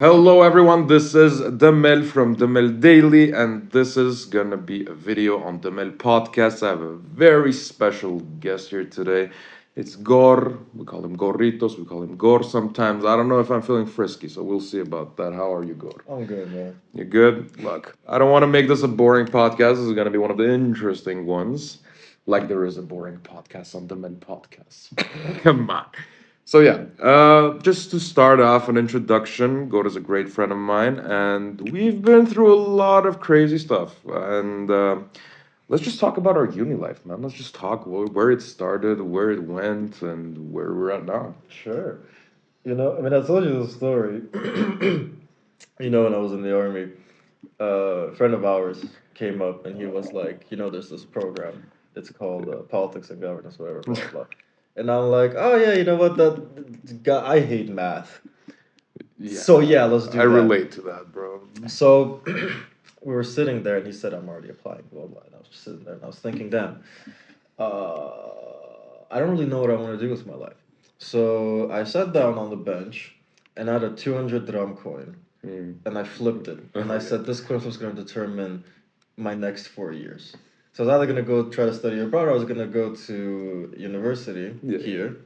Hello, everyone. This is Dmel from Dmel Daily, and this is gonna be a video on Dmel Podcast. I have a very special guest here today. It's Gor. We call him Gorritos. We call him Gor sometimes. I don't know if I'm feeling frisky, so we'll see about that. How are you, Gor? I'm good, man. You good? Look, I don't want to make this a boring podcast. This is gonna be one of the interesting ones. Like there is a boring podcast on Dmel Podcast. Come on. So yeah, just to start off, an introduction. Goat is a great friend of mine, and we've been through a lot of crazy stuff. And let's just talk about our uni life, man. Let's just talk where it started, where it went, and where we're at now. Sure. I told you the story. When I was in the army, a friend of ours came up and he was like, there's this program. It's called Politics and Governance, whatever, blah, blah, blah. And I'm like, oh, yeah, you know what? That guy, I hate math. Yeah, So, yeah, let's do I that. relate to that, bro. So, we were sitting there and he said, I'm already applying, blah, blah. And I was just sitting there and I was thinking, damn, I don't really know what I want to do with my life. So I sat down on the bench and I had a 200 drum coin and I flipped it. And I said, this coin flip is going to determine my next 4 years. So I was either going to go try to study abroad or I was going to go to university here.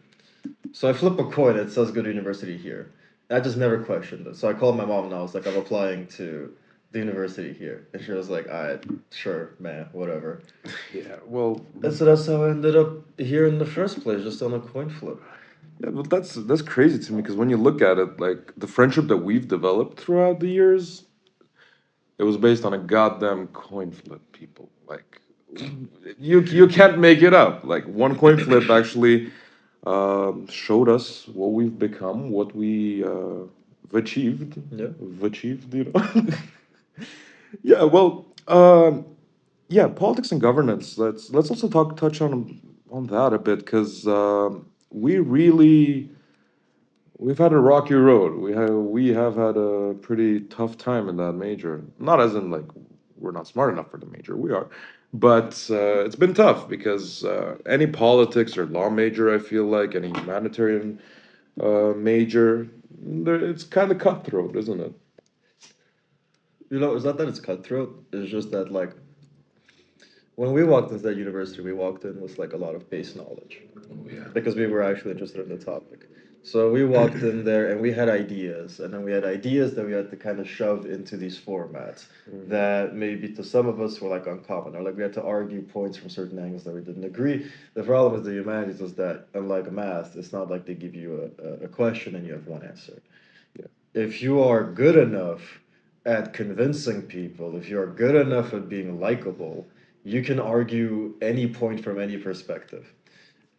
So I flip a coin, it says go to university here. I just never questioned it. So I called my mom and I was like, I'm applying to the university here. And she was like, all right, sure, man, whatever. Yeah, well, And so that's how I ended up here in the first place, just on a coin flip. yeah, but that's crazy to me because when you look at it, like the friendship that we've developed throughout the years, it was based on a goddamn coin flip, people. Like you can't make it up. Like one coin flip actually showed us what we've become, what we've achieved. Yeah. Achieved, you know. Yeah, well, yeah, politics and governance. Let's also touch on that a bit because we really we've had a rocky road. We have had a pretty tough time in that major. Not as in like we're not smart enough for the major. We are, but it's been tough because any politics or law major, I feel like any humanitarian major, it's kind of cutthroat, isn't it? It's not that it's cutthroat. It's just that, like, when we walked into that university, we walked in with, like, a lot of base knowledge. Oh yeah. Because we were actually interested in the topic. So we walked in there and we had ideas, and then we had ideas that we had to kind of shove into these formats that maybe to some of us were like uncommon, or like we had to argue points from certain angles that we didn't agree. The problem with the humanities is that, unlike math, it's not like they give you a question and you have one answer. Yeah. If you are good enough at convincing people, if you are good enough at being likable, you can argue any point from any perspective.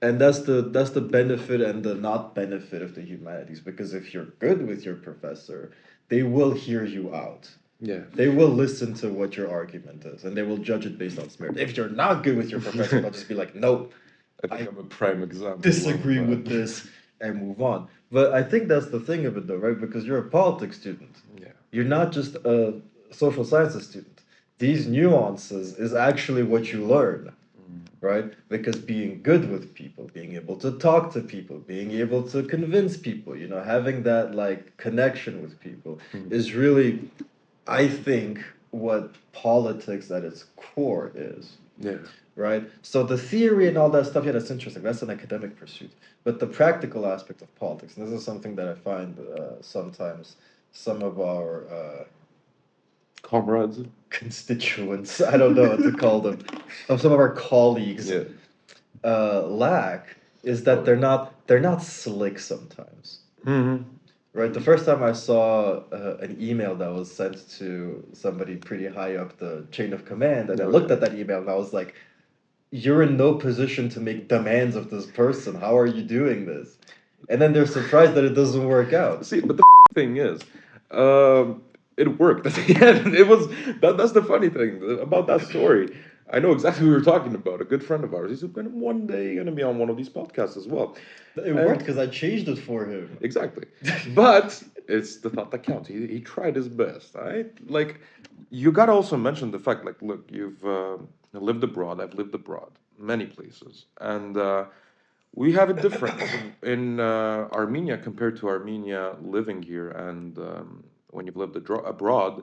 And that's the benefit and the not benefit of the humanities, because if you're good with your professor, they will hear you out. Yeah. They will listen to what your argument is and they will judge it based on merit. If you're not good with your professor, they'll just be like, nope, I think I'm a prime example. disagree of with that. this, and move on. But I think that's the thing of it, though, right? Because you're a politics student. Yeah. You're not just a social sciences student. These nuances is actually what you learn, right? Because being good with people, being able to talk to people, being able to convince people, having that like connection with people is really, I think, what politics at its core is. Yeah. Right? So the theory and all that stuff, yeah, that's interesting. That's an academic pursuit. But the practical aspect of politics, and this is something that I find sometimes some of our Comrades. constituents, I don't know what to call them, of some of our colleagues Yeah. lack, is that they're not slick sometimes. Mm-hmm. Right. The first time I saw an email that was sent to somebody pretty high up the chain of command, and I looked at that email and I was like, "You're in no position to make demands of this person. How are you doing this?" And then they're surprised that it doesn't work out. See, but the thing is, it worked at the end. It was that's the funny thing about that story. I know exactly who you're talking about. A good friend of ours. He's going to one day going to be on one of these podcasts as well. It worked because I changed it for him. Exactly. But it's the thought that counts. He tried his best, right? Like, you got to also mention the fact, like, look, you've lived abroad. I've lived abroad, many places. And we have a difference in Armenia compared to Armenia living here and when you've lived abroad,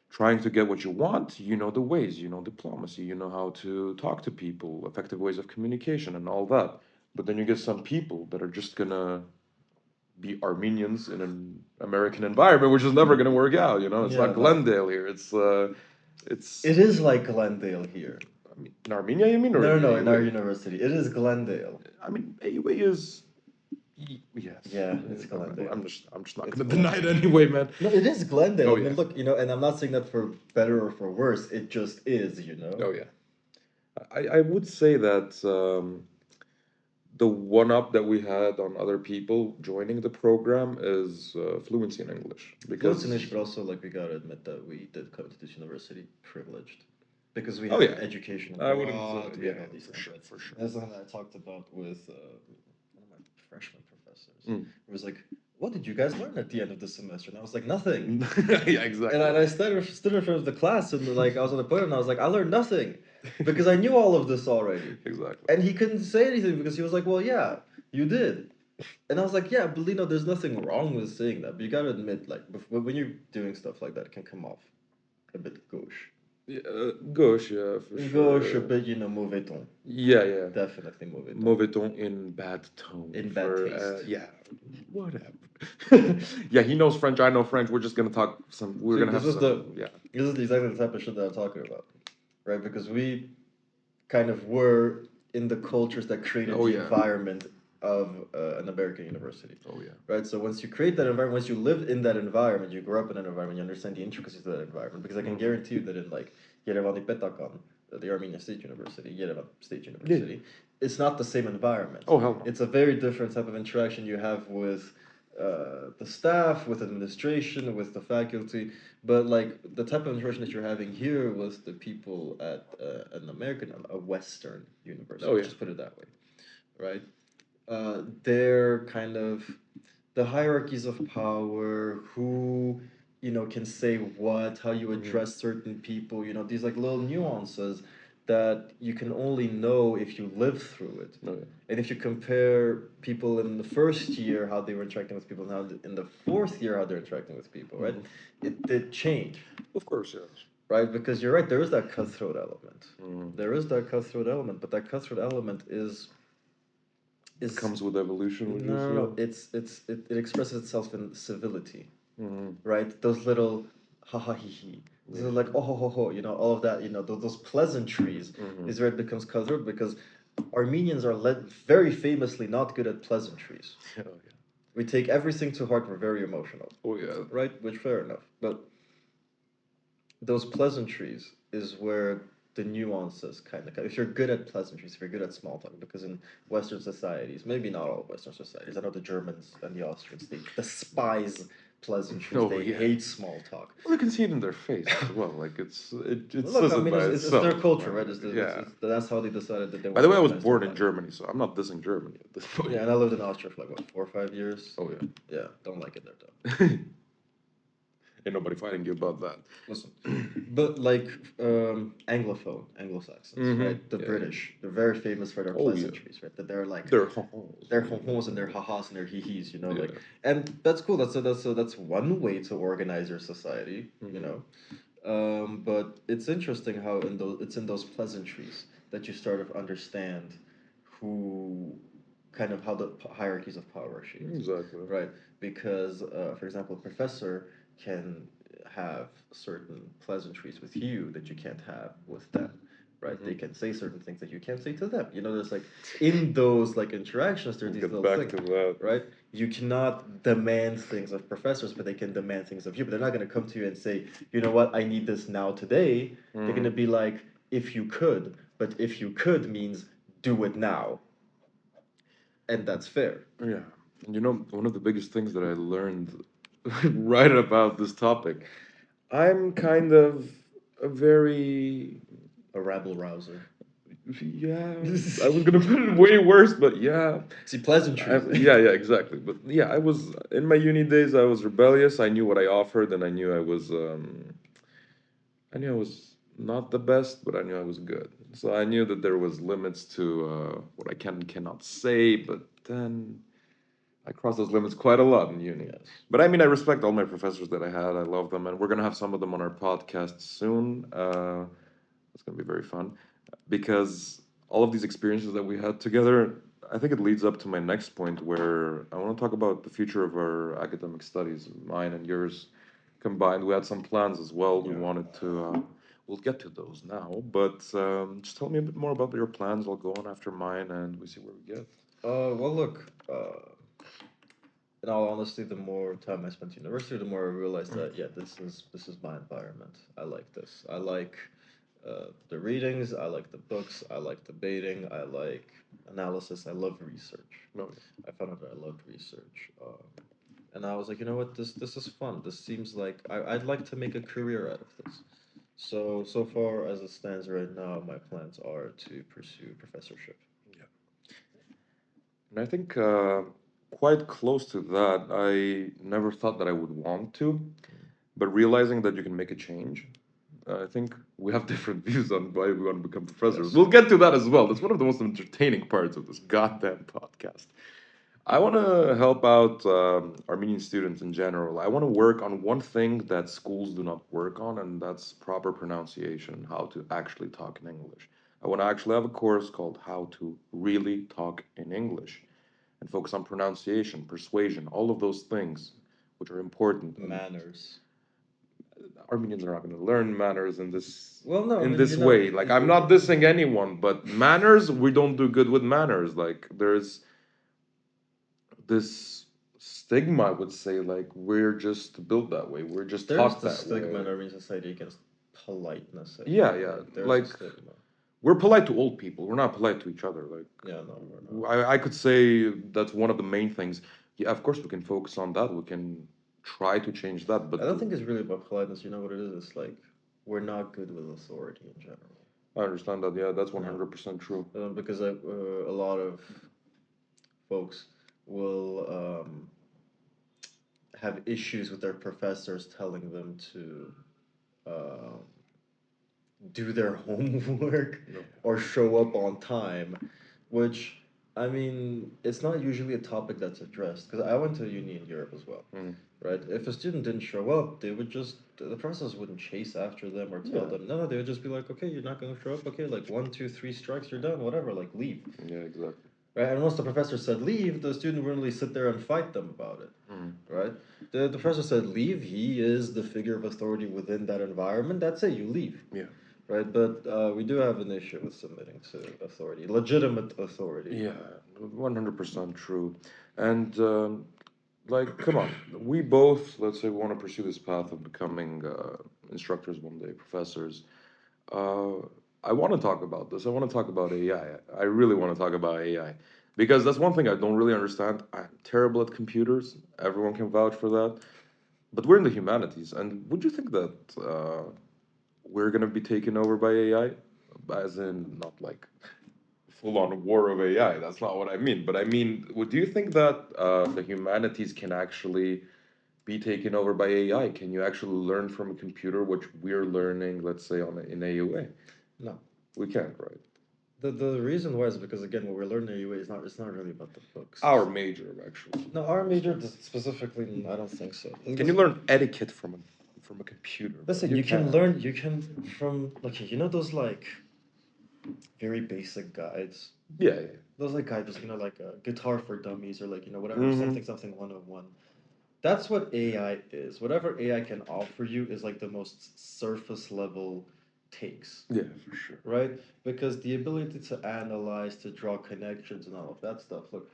trying to get what you want, you know the ways, you know diplomacy, you know how to talk to people, effective ways of communication, and all that. But then you get some people that are just gonna be Armenians in an American environment, which is never gonna work out. You know, it's Yeah, not Glendale here. It's. it is like Glendale here. I mean, in Armenia, you mean, or No, in no, no, in our AUA? university. It is Glendale. I mean, AUA is. Yes. Yeah, it's Glendale. I'm just not It's gonna deny it anyway, man. No, it is Glendale. Oh I yeah. mean, look, and I'm not saying that for better or for worse. It just is, Oh yeah. I would say that the one up that we had on other people joining the program is fluency in English Fluency in because. English, but also like we gotta admit that we did come to this university privileged because we Oh had yeah. education I wouldn't. abroad. We Yeah, had all these for things. sure, Right? for sure. That's something that I talked about with one of my freshman professors. Mm. It was like, "What did you guys learn at the end of the semester?" And I was like, "Nothing." Yeah, And exactly. I stood in front of the class and like I was on the podium and I was like, "I learned nothing," because I knew all of this already. Exactly. And he couldn't say anything because he was like, "Well, yeah, you did." And I was like, "Yeah, but there's nothing wrong with saying that. But you gotta admit, like, when you're doing stuff like that, it can come off a bit gauche. Yeah, gauche, yeah, for Gauche, a sure. bit, mauvais ton. Yeah, yeah. Definitely mauvais ton. Mauvais ton in bad tone. In bad taste. Yeah, whatever. Yeah, he knows French. I know French. We're just gonna talk some. We're See, gonna have some. Yeah. this is exactly the type of shit that I'm talking about, right? Because we kind of were in the cultures that created Oh, the yeah. environment of an American university. Oh yeah. Right? So once you create that environment, once you live in that environment, you grow up in that environment, you understand the intricacies of that environment. Because I can guarantee you that in like Yerevan Petakan, the Armenian State University, Yerevan State University, it's not the same environment. Oh hell no. It's a very different type of interaction you have with the staff, with administration, with the faculty. But like the type of interaction that you're having here with the people at an American, a Western university, Oh, yeah. just put it that way, right? They're kind of the hierarchies of power, who can say what, how you address certain people. These like little nuances that you can only know if you live through it. Oh, yeah. And if you compare people in the first year how they were interacting with people, now in the fourth year how they're interacting with people, right? It did change, Of course, yes. right? Because you're right, there is that cutthroat element. There is that cutthroat element, but that cutthroat element It comes with evolution, would you no, say? no, no. It expresses itself in civility, Mhm. right? Those little ha ha he he. Those are like oh ho ho ho. All of that. Those pleasantries is where it becomes cutthroat because Armenians are very famously not good at pleasantries. Oh yeah. We take everything to heart. We're very emotional. Oh yeah. Right, which fair enough. But those pleasantries is where the nuances kind of come. If you're good at pleasantries, if you're good at small talk, because in Western societies, maybe not all Western societies, I know the Germans and the Austrians, they despise pleasantries. Oh, They yeah. hate small talk. Well, you can see it in their face as well. Like it Look, says I it mean, by it's itself. their culture, right? Yeah. That's how they decided that they. By the way, I was organize born their in life. Germany, so I'm not dissing Germany at this point. Yeah, and I lived in Austria for like what 4 or 5 years. Oh yeah. Yeah, don't like it there though. Ain't nobody fighting you about that. Listen, but like Anglophone, Anglo-Saxons, right? The Yeah. British, they're very famous for their Oh, yeah. pleasantries, right? That they're like They're their honhos and their hahas and their hihis, like, Yeah. and that's cool. That's one way to organize your society, But it's interesting how it's in those pleasantries that you start to understand who kind of how the hierarchies of power are shaped. Exactly. Right, because for example, a professor can have certain pleasantries with you that you can't have with them. Right, they can say certain things that you can't say to them. There's like in those like interactions, there's these Get little back things. to that. Right, you cannot demand things of professors, but they can demand things of you. But they're not going to come to you and say, you know what, I need this now today. They're going to be like, if you could, but if you could means do it now, and that's fair. Yeah. And one of the biggest things that I learned right about this topic, I'm kind of a very. A rabble rouser. Yeah, I was gonna put it way worse, but yeah. See, pleasantries. Yeah, exactly. But yeah, I was in my uni days. I was rebellious. I knew what I offered, and I knew I was not the best, but I knew I was good. So I knew that there was limits to what I can and cannot say. But then I crossed those limits quite a lot in uni. Yes. But I mean, I respect all my professors that I had. I love them, and we're gonna have some of them on our podcast soon. It's gonna be very fun because all of these experiences that we had together, I think it leads up to my next point where I want to talk about the future of our academic studies, mine and yours combined. We had some plans as well. We wanted to. We'll get to those now, but just tell me a bit more about your plans. I'll go on after mine, and we see where we get. Well, look. In all honesty, the more time I spent at university, the more I realized that yeah, this is my environment. I like this. I like the readings. I like the books. I like debating. I like analysis. I love research. No, I found out that I loved research, and I was like, you know what, this is fun. This seems like I'd like to make a career out of this. So far as it stands right now, my plans are to pursue professorship. yeah. And I think quite close to that, I never thought that I would want to, but realizing that you can make a change, I think we have different views on why we want to become professors. Yes. We'll get to that as well. That's one of the most entertaining parts of this goddamn podcast. I want to help out Armenian students in general. I want to work on one thing that schools do not work on, and that's proper pronunciation, how to actually talk in English. I want to actually have a course called How to Really Talk in English and focus on pronunciation, persuasion, all of those things which are important. And Manners. Armenians are not going to learn manners in this Well, no, I in mean, this way. Like I'm not dissing anyone, but manners we don't do good with manners. Like there's this stigma, I would say, like we're just built that way. We're just There's taught the that stigma way. in Armenian society against politeness. I Yeah, feel yeah. there's Like a stigma. we're polite to old people. We're not polite to each other. Like Yeah, no, we're not. I could say that's one of the main things. Yeah, of course we can focus on that. We can try to change that, but I don't think it's really about politeness. You know what it is? It's like we're not good with authority in general. I understand that. Yeah, that's Yeah. 100% true. Because a lot of folks will have issues with their professors telling them to um, do their homework No. or show up on time, which I mean, it's not usually a topic that's addressed because I went to uni in Europe as well, Mm. right? If a student didn't show up, they would just the professors wouldn't chase after them or tell Yeah. them no. They would just be like, okay, you're not going to show up. Okay, like 1, 2, 3 strikes, you're done. Whatever, like leave. Yeah, exactly. Right, and once the professor said leave, the student wouldn't really sit there and fight them about it. Mm. Right? The professor said leave. He is the figure of authority within that environment. That's it. You leave. Yeah. Right, but we do have an issue with submitting to authority, legitimate authority. Yeah, 100% true. And like, come on, we both, let's say, we want to pursue this path of becoming instructors one day, professors. Uh, I want to talk about this. I want to talk about AI. I really want to talk about AI because that's one thing I don't really understand. I'm terrible at computers. Everyone can vouch for that. But we're in the humanities, and would you think that we're gonna be taken over by AI? As in, not like full on war of AI. That's not what I mean. But I mean, do you think that the humanities can actually be taken over by AI? Can you actually learn from a computer, which we're learning, let's say, in AUA? No. We can't, right? The reason why is because again, what we're learning anyway is not it's not really about the books. Our major, actually. No, our major specifically, I don't think so. Can you learn etiquette from a computer? Listen, you can learn. You can from like you know those like very basic guides. Yeah, yeah. Those like guides, you know, like guitar for dummies or like you know whatever Mhm. something 101. That's what AI is. Whatever AI can offer you is like the most surface level takes. Yeah, for sure. Right? Because the ability to analyze, to draw connections, and all of that stuff. Look,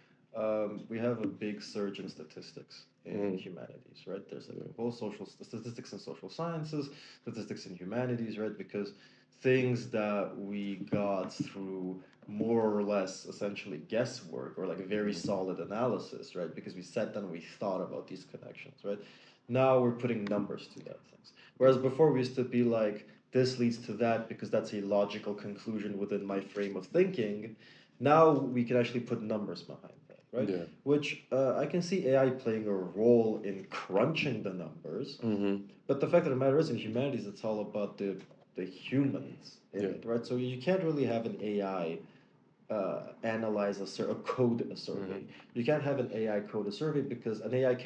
we have a big surge in statistics in humanities, right? There's like whole social statistics in social sciences, statistics in humanities, right? Because things that we got through more or less essentially guesswork or like very solid analysis, right? Because we sat down and we thought about these connections, right? Now we're putting numbers to that things. Whereas before we used to be like, this leads to that because that's a logical conclusion within my frame of thinking. Now we can actually put numbers behind that, right? Yeah. Which I can see AI playing a role in crunching the numbers. Mm-hmm. But the fact of the matter is, in humanities, it's all about the humans in Yeah. it, right? So you can't really have an AI analyze a code a survey. You can't have an AI code a survey because an AI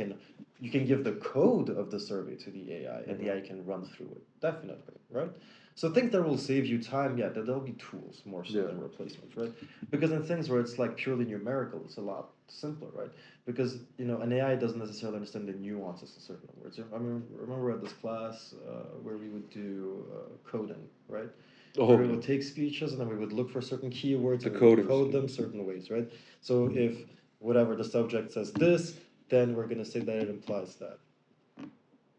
you can give the code of the survey to the AI and the AI can run through it. Definitely, right? So things that will save you time, yeah, there'll be tools more so than replacements, right? Because in things where it's like purely numerical, it's a lot simpler, right? Because an AI doesn't necessarily understand the nuances of certain words. I mean, remember we had this class where we would do coding, right? Where we would take speeches and then we would look for certain keywords and we would code them certain ways, right? So if whatever the subject says this, then we're going to say that it implies that.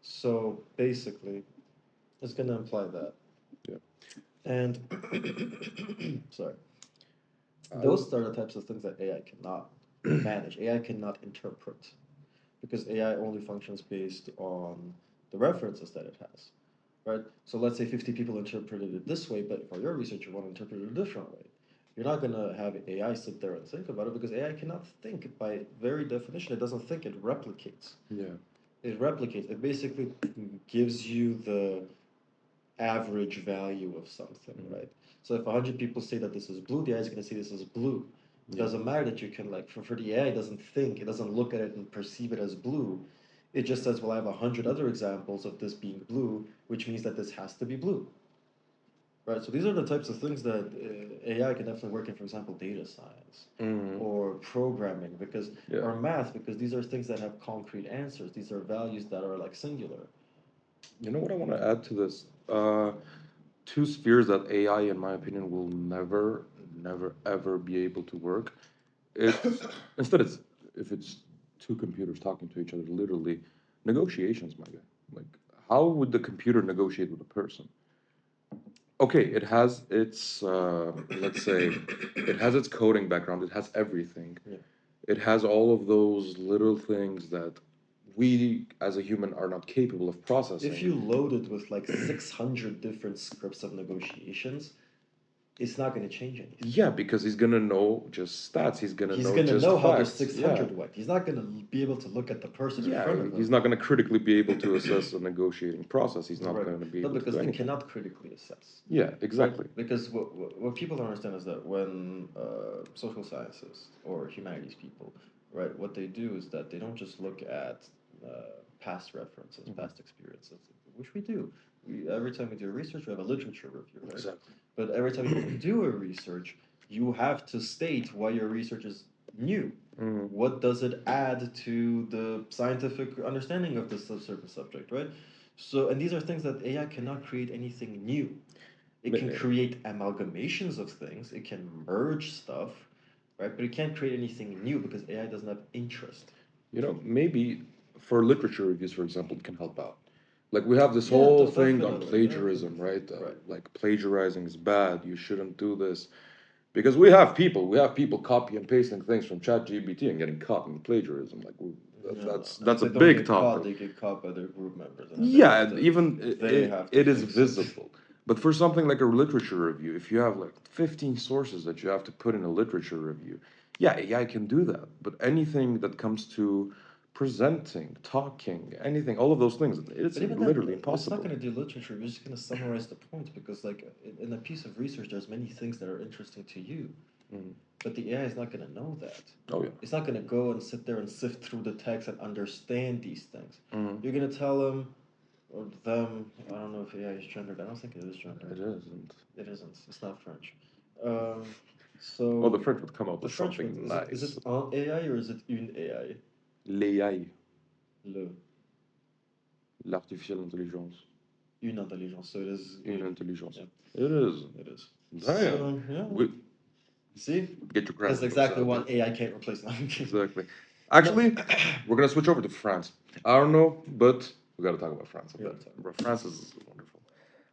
So basically, it's going to imply that. Yeah. And sorry, those are the types of things that AI cannot manage. AI cannot interpret because AI only functions based on the references that it has, right? So let's say 50 people interpreted it this way, but for your research, you want to interpret it a different way. You're not going to have AI sit there and think about it because AI cannot think by very definition. It doesn't think, it replicates. Yeah. It replicates. It basically gives you the average value of something, right? So if 100 people say that this is blue, the AI is going to say this is blue. It doesn't matter that you can, like, for the AI, it doesn't think, it doesn't look at it and perceive it as blue. It just says, well, I have 100 other examples of this being blue, which means that this has to be blue. Right, so these are the types of things that AI can definitely work in, for example, data science or programming, because or math, because these are things that have concrete answers. These are values that are like singular. You know what I want to add to this? Two spheres that AI, in my opinion, will never, never, ever be able to work. It's instead, it's if it's two computers talking to each other, literally, negotiations, my guy. Like, how would the computer negotiate with a person? Okay, it has its, let's say, it has its coding background. It has everything. Yeah. It has all of those little things that we as a human are not capable of processing. If you load it with like 600 different scripts of negotiations, it's not going to change anything. Yeah, because he's gonna know just stats. He's gonna He's know going to just know how facts. those 600 went. He's not going to be able to look at the person in front of him. He's not gonna critically be able to assess a negotiating process. He's not gonna be able to because do it anything. cannot critically assess. Yeah, exactly. Right? Because what people don't understand is that when social scientists or humanities people, right, what they do is that they don't just look at past references, past experiences, which we do. Every time we do research, we have a literature review, right? Exactly. But every time you do a research, you have to state why your research is new. What does it add to the scientific understanding of this certain subject, right? So, and these are things that AI cannot create anything new. It can create amalgamations of things. It can merge stuff, right? But it can't create anything new because AI doesn't have interest. You know, maybe for literature reviews, for example, it can help out. Like we have this whole thing on plagiarism, right? Like plagiarizing is bad. You shouldn't do this. Because we have people copy and pasting things from ChatGPT and getting caught in plagiarism. Like that's a big topic. They get caught by their group members. Yeah, even it is visible. But for something like a literature review, if you have like 15 sources that you have to put in a literature review, yeah, AI can do that. But anything that comes to presenting, talking, anything, all of those things, it's literally impossible. It's not going to do literature. You're just going to summarize the points because, like, in a piece of research, there's many things that are interesting to you. But the AI is not going to know that. Oh, yeah. It's not going to go and sit there and sift through the text and understand these things. You're going to tell them, or them, I don't know if AI is gendered. I don't think it is gendered. It isn't. It isn't. It's not French. So. Well, the French would come up with something nice. Is it un AI or is it une AI? L'AI. Le. L'artificielle intelligence. Une intelligence. So it is. Une intelligence. Yeah. It is. It is. Damn. So, yeah. See? Get your grammar. That's exactly what AI can't replace. Exactly. Actually, we're gonna switch over to France. I don't know, but we gotta talk about France a bit. Bro, France is wonderful.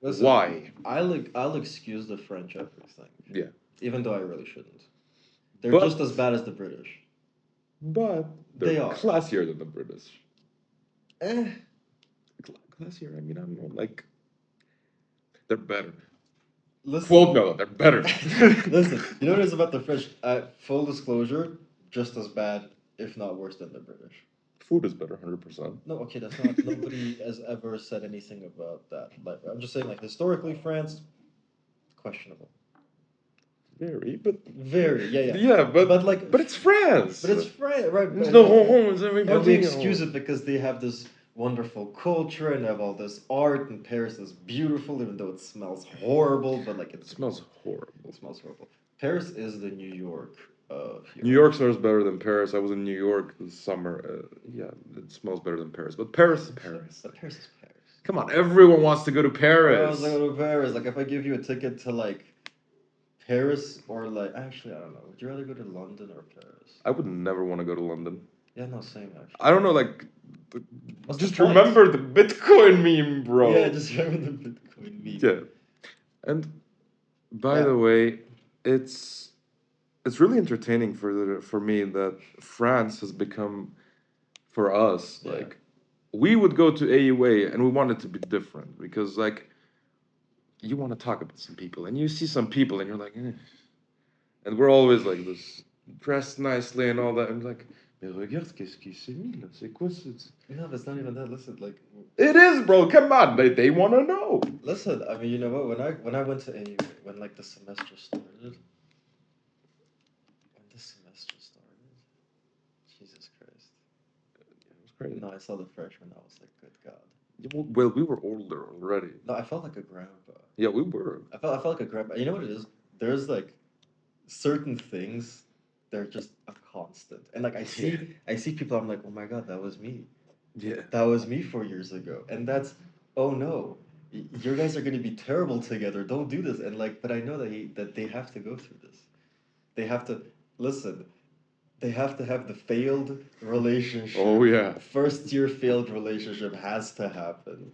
Listen, why? I'll excuse the French everything. Yeah. Even though I really shouldn't. They're just as bad as the British. But they are classier than the British. Eh. Classier. I mean, I don't know. Like, they're better. Listen. Quote no, they're better. Listen, you know what it is about the French? Full disclosure, just as bad, if not worse than the British. Food is better, 100%. No, okay, that's not. Nobody has ever said anything about that. Like, I'm just saying, like historically, France, questionable. Very, but Very, yeah. yeah, But like, but it's France. but it's France, right? There's But, no homes. and we excuse it because they have this wonderful culture and have all this art, and Paris is beautiful, even though it smells horrible. But like, It smells horrible. it smells horrible. Paris is the New York of New York smells better than Paris. I was in New York this summer. Yeah, it smells better than Paris. But Paris is Paris. But Paris is Paris. Come on, everyone wants to go to I Paris. was like, go to Paris. Like, if I give you a ticket to like Paris or like, actually, I don't know. Would you rather go to London or Paris? I would never want to go to London. Yeah, no, same actually. I don't know, like, What's just the point? remember the Bitcoin meme, bro. Yeah, just remember the Bitcoin meme. Yeah. And by Yeah. the way, it's really entertaining for me that France has become for us Yeah. like we would go to AUA and we want it to be different because like you want to talk about some people and you see some people and you're like, eh. And we're always like this dressed nicely and all that and like, mais regarde qu'est-ce qui s'est mis là, c'est quoi ça? No, but it's not even that. Listen, like, It is, bro. Come on, they want to know. listen. I mean, you know what? When I went to AU, when like the semester started, Jesus Christ. It was crazy. No, I saw the freshmen. I was like, good God. Yeah, well, we were older already. No, I felt like a grandpa. Yeah, we were. I felt like a grandpa. You know what it is? There's like certain things they're just a constant. And like I see people, I'm like, oh my God, that was me. Yeah. That was me 4 years ago. And that's, oh no, you guys are gonna be terrible together. Don't do this. And like, but I know that they have to go through this. They have to listen. They have to have the failed relationship. Oh yeah. First year failed relationship has to happen.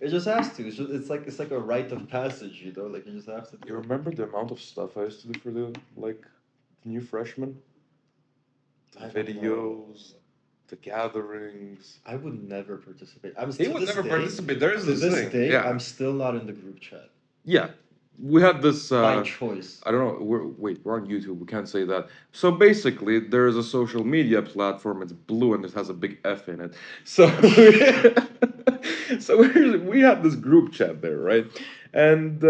It just has to. It's like a rite of passage, you know. Like you just have to. You remember the amount of stuff I used to do for the new freshmen? The videos, the gatherings. I would never participate. He would never participate. There is to this this thing. day, Yeah. I'm still not in the group chat Yeah. We had this. by choice. I don't know. We're on YouTube. We can't say that. So basically, there is a social media platform. It's blue and it has a big F in it. So, so we had this group chat there, right? And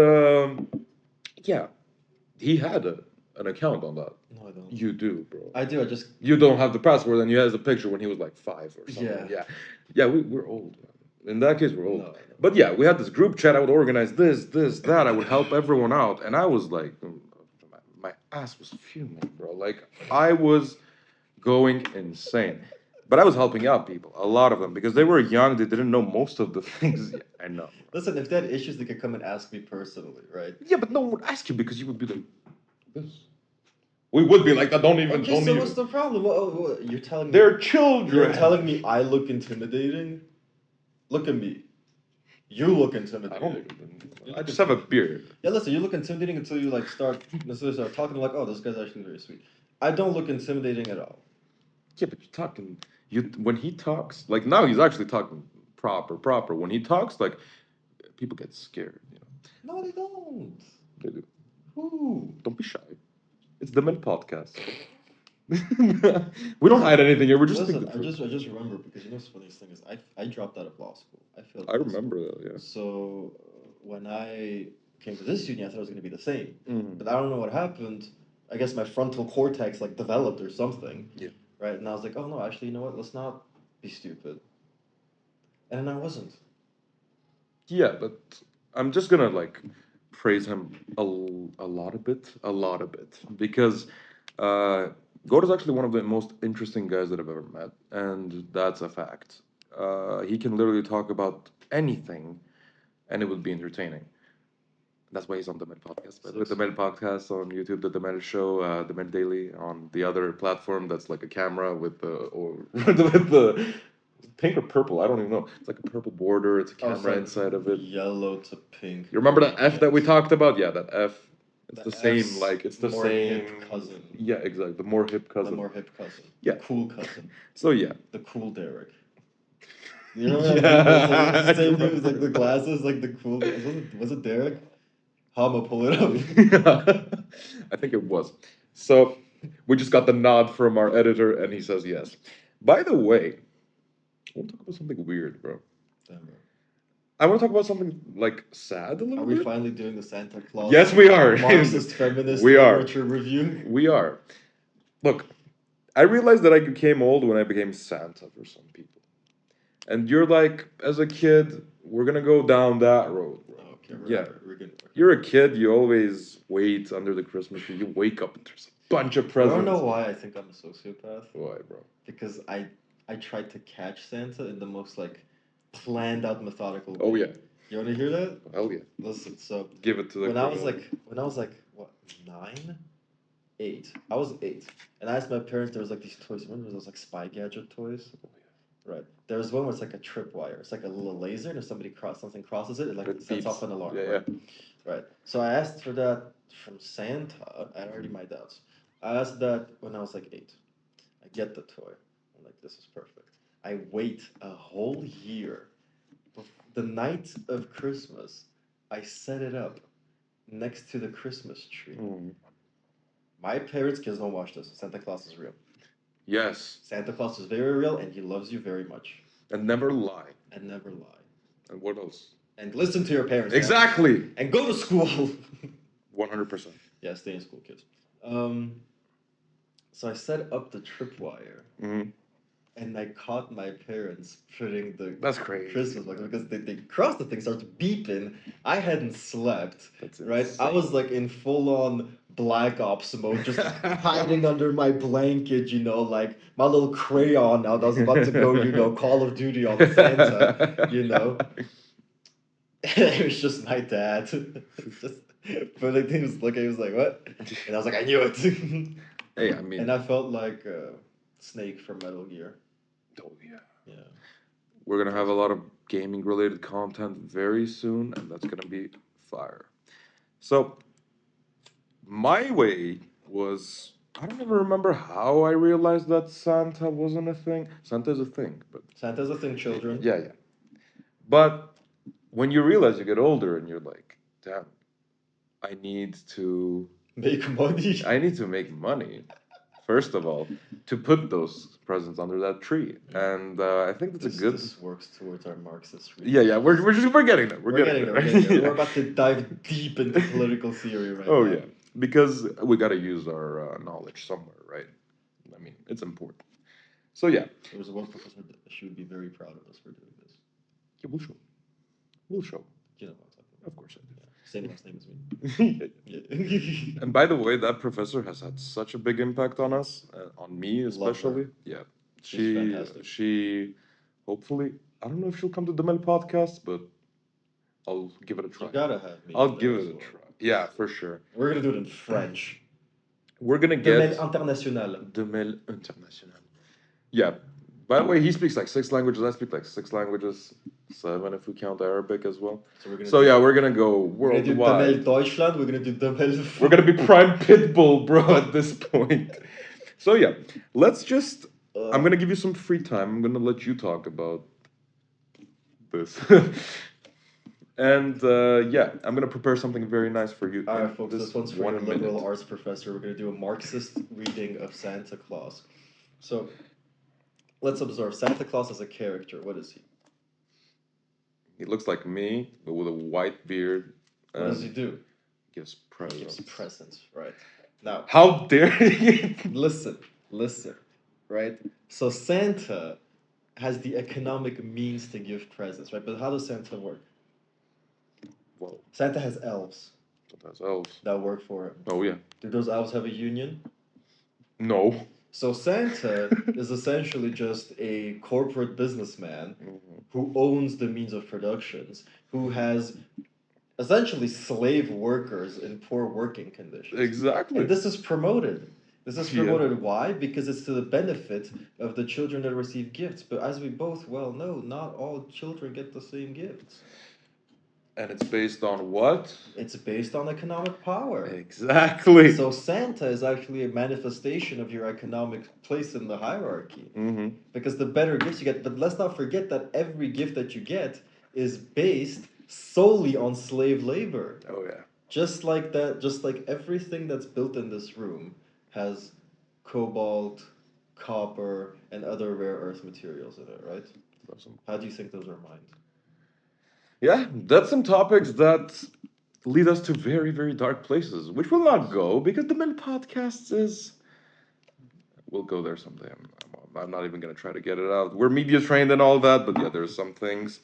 yeah, he had an account on that. No, I don't. You do, bro. I do. I just. You don't have the password, and he has a picture when he was like 5 or something. Yeah. Yeah. We're old. In that case, we're old. No. But yeah, we had this group chat. I would organize this, that. I would help everyone out, and I was like, my ass was fuming, bro. Like I was going insane. But I was helping out people, a lot of them, because they were young. They didn't know most of the things. Yeah, I know. Listen, if they had issues, they could come and ask me personally, right? Yeah, but no one would ask you because you would be like this. We would be like that. Don't even. Okay, don't so even. what's the problem? You're telling me They're children. You're telling me I look intimidating? Look at me. You look intimidating. I don't. I just have a beard. Yeah, listen, you look intimidating until you like start talking like, oh, this guy's actually very sweet. I don't look intimidating at all. Yeah, but you're talking. When he talks, like now he's actually talking proper. When he talks, like people get scared. You know. No, they don't. They do. Who? Don't be shy. It's the Men Podcast. We don't hide anything here. We're just. Listen, I just remember because you know the funniest thing is I dropped out of law school. I failed. I remember that. Yeah. So when I came to this uni, I thought it was gonna be the same. Mm. But I don't know what happened. I guess my frontal cortex like developed or something. Yeah. Right, and I was like, oh no, actually, you know what? Let's not be stupid. And then I wasn't. Yeah, but I'm just gonna like praise him a lot a bit because Goda's actually one of the most interesting guys that I've ever met, and that's a fact. He can literally talk about anything, and it would be entertaining. That's why he's on the Dmel podcast. But with the Dmel podcast on YouTube, the Dmel show, the Dmel Daily on the other platform that's like a camera with the or with the pink or purple. I don't even know. It's like a purple border. It's a camera inside of it. Yellow to pink. You remember that F that we talked about? Yeah, that F. It's the same. F's Like it's the more same. hip cousin. Yeah, exactly. The more hip cousin. The more hip cousin. Yeah. The cool cousin. So yeah. The cool Derek. You know what Yeah. I mean? It's like the same dude with like the glasses, like the cool. Was it Derek? How am I pull it up? Yeah. I think it was. So we just got the nod from our editor, and he says yes. By the way, we'll talk about something weird, bro. Damn, bro. I want to talk about something like sad a Are little we bit. finally doing the Santa Claus Yes, we are. Marxist feminist We are. literature review? We are. Look, I realized that I became old when I became Santa for some people. And you're like, as a kid, we're gonna go down that road, bro. Okay, Yeah. we're good. You're a kid, you always wait under the Christmas tree. You wake up and there's a bunch of I presents. don't know why I think I'm a sociopath. Why, bro? Because I tried to catch Santa in the most like planned out methodical way. Oh, yeah. You want to hear that? Hell yeah. Listen, so Give it to the when I was crowd. like what 9, 8. I was 8, and I asked my parents. There was like these toys. Remember those like spy gadget toys? Right. There's one where it's like a tripwire. It's like a little laser, and if something crosses it, it like It sets beeps. off an alarm. Yeah, Right. Right. So I asked for that from Santa. I had already my doubts. I asked that when I was like 8. I get the toy. I'm like, this is perfect. I wait a whole year. The night of Christmas, I set it up next to the Christmas tree. Mm. My parents, kids don't watch this. Santa Claus is real. Yes. Santa Claus is very real, and he loves you very much. And never lie. And never lie. And what else? And listen to your parents. Exactly. Guys. And go to school. 100%. Yeah, stay in school, kids. So I set up the tripwire, and I caught my parents putting the That's crazy. Christmas box because they crossed the thing, started beeping. I hadn't slept. That's right. insane. I was like in full on Black Ops mode, just hiding under my blanket, like my little crayon now that was about to go, Call of Duty on Santa. It was just my dad. Just, but like he was looking, he was like, "What?" And I was like, "I knew it." Hey, I mean, and I felt like Snake from Metal Gear. Oh yeah. Yeah. We're gonna have a lot of gaming related content very soon, and that's gonna be fire. So my way was, I don't even remember how I realized that Santa wasn't a thing. Santa is a thing, but Santa's a thing, children. yeah, yeah. But when you realize you get older and you're like, damn, I need to Make money. I need to make money, first of all, to put those presents under that tree. And I think that's a good. This works towards our Marxist. Yeah, we're getting there. We're getting there. We're getting there. We're about to dive deep into political theory right now. Oh yeah, because we got to use our knowledge somewhere, right? I mean, it's important. So yeah. There was one professor that she would be very proud of us for doing this. Yeah, we'll show. We'll show. You know what I'm talking about. Of course I do. Same last name as me. Yeah. And by the way, that professor has had such a big impact on us, on me especially. Yeah, She's fantastic. She, hopefully, I don't know if she'll come to the Dmel podcast, but I'll give it a try. You gotta have me. I'll give it a try. Yeah, for sure. We're gonna do it in French. We're gonna get Dmel International. Dmel International. Yeah. By the way, he speaks like 6 languages. I speak like 6 languages, 7 if we count Arabic as well. We're gonna go worldwide. We're gonna do Dmel Deutschland. We're gonna do Dmel. We're gonna be prime pitbull, bro, at this point. So yeah, let's just. I'm gonna give you some free time. I'm gonna let you talk about this. And yeah, I'm gonna prepare something very nice for you. All right, folks. This one's for your liberal minute. arts professor. We're gonna do a Marxist reading of Santa Claus. So, let's observe Santa Claus as a character. What is he? He looks like me, but with a white beard. What does he do? Gives presents. Gives presents, right? Now, how dare you? Listen, right? So Santa has the economic means to give presents, right? But how does Santa work? Well, Santa has elves. That's elves that work for him. Oh yeah. Do those elves have a union? No. So Santa is essentially just a corporate businessman who owns the means of productions, who has essentially slave workers in poor working conditions. Exactly. And this is promoted. This is promoted. Why? Because it's to the benefit of the children that receive gifts. But as we both well know, not all children get the same gifts. And it's based on what? It's based on economic power. Exactly. So Santa is actually a manifestation of your economic place in the hierarchy. Because the better gifts you get, but let's not forget that every gift that you get is based solely on slave labor. Oh yeah. Just like that, just like everything that's built in this room has cobalt, copper, and other rare earth materials in it, right? Awesome. How do you think those are mined? Yeah, that's some topics that lead us to very, very dark places, which will not go because the Mill Podcast is. We'll go there someday. I'm not even going to try to get it out. We're media trained and all that, but yeah, there's some things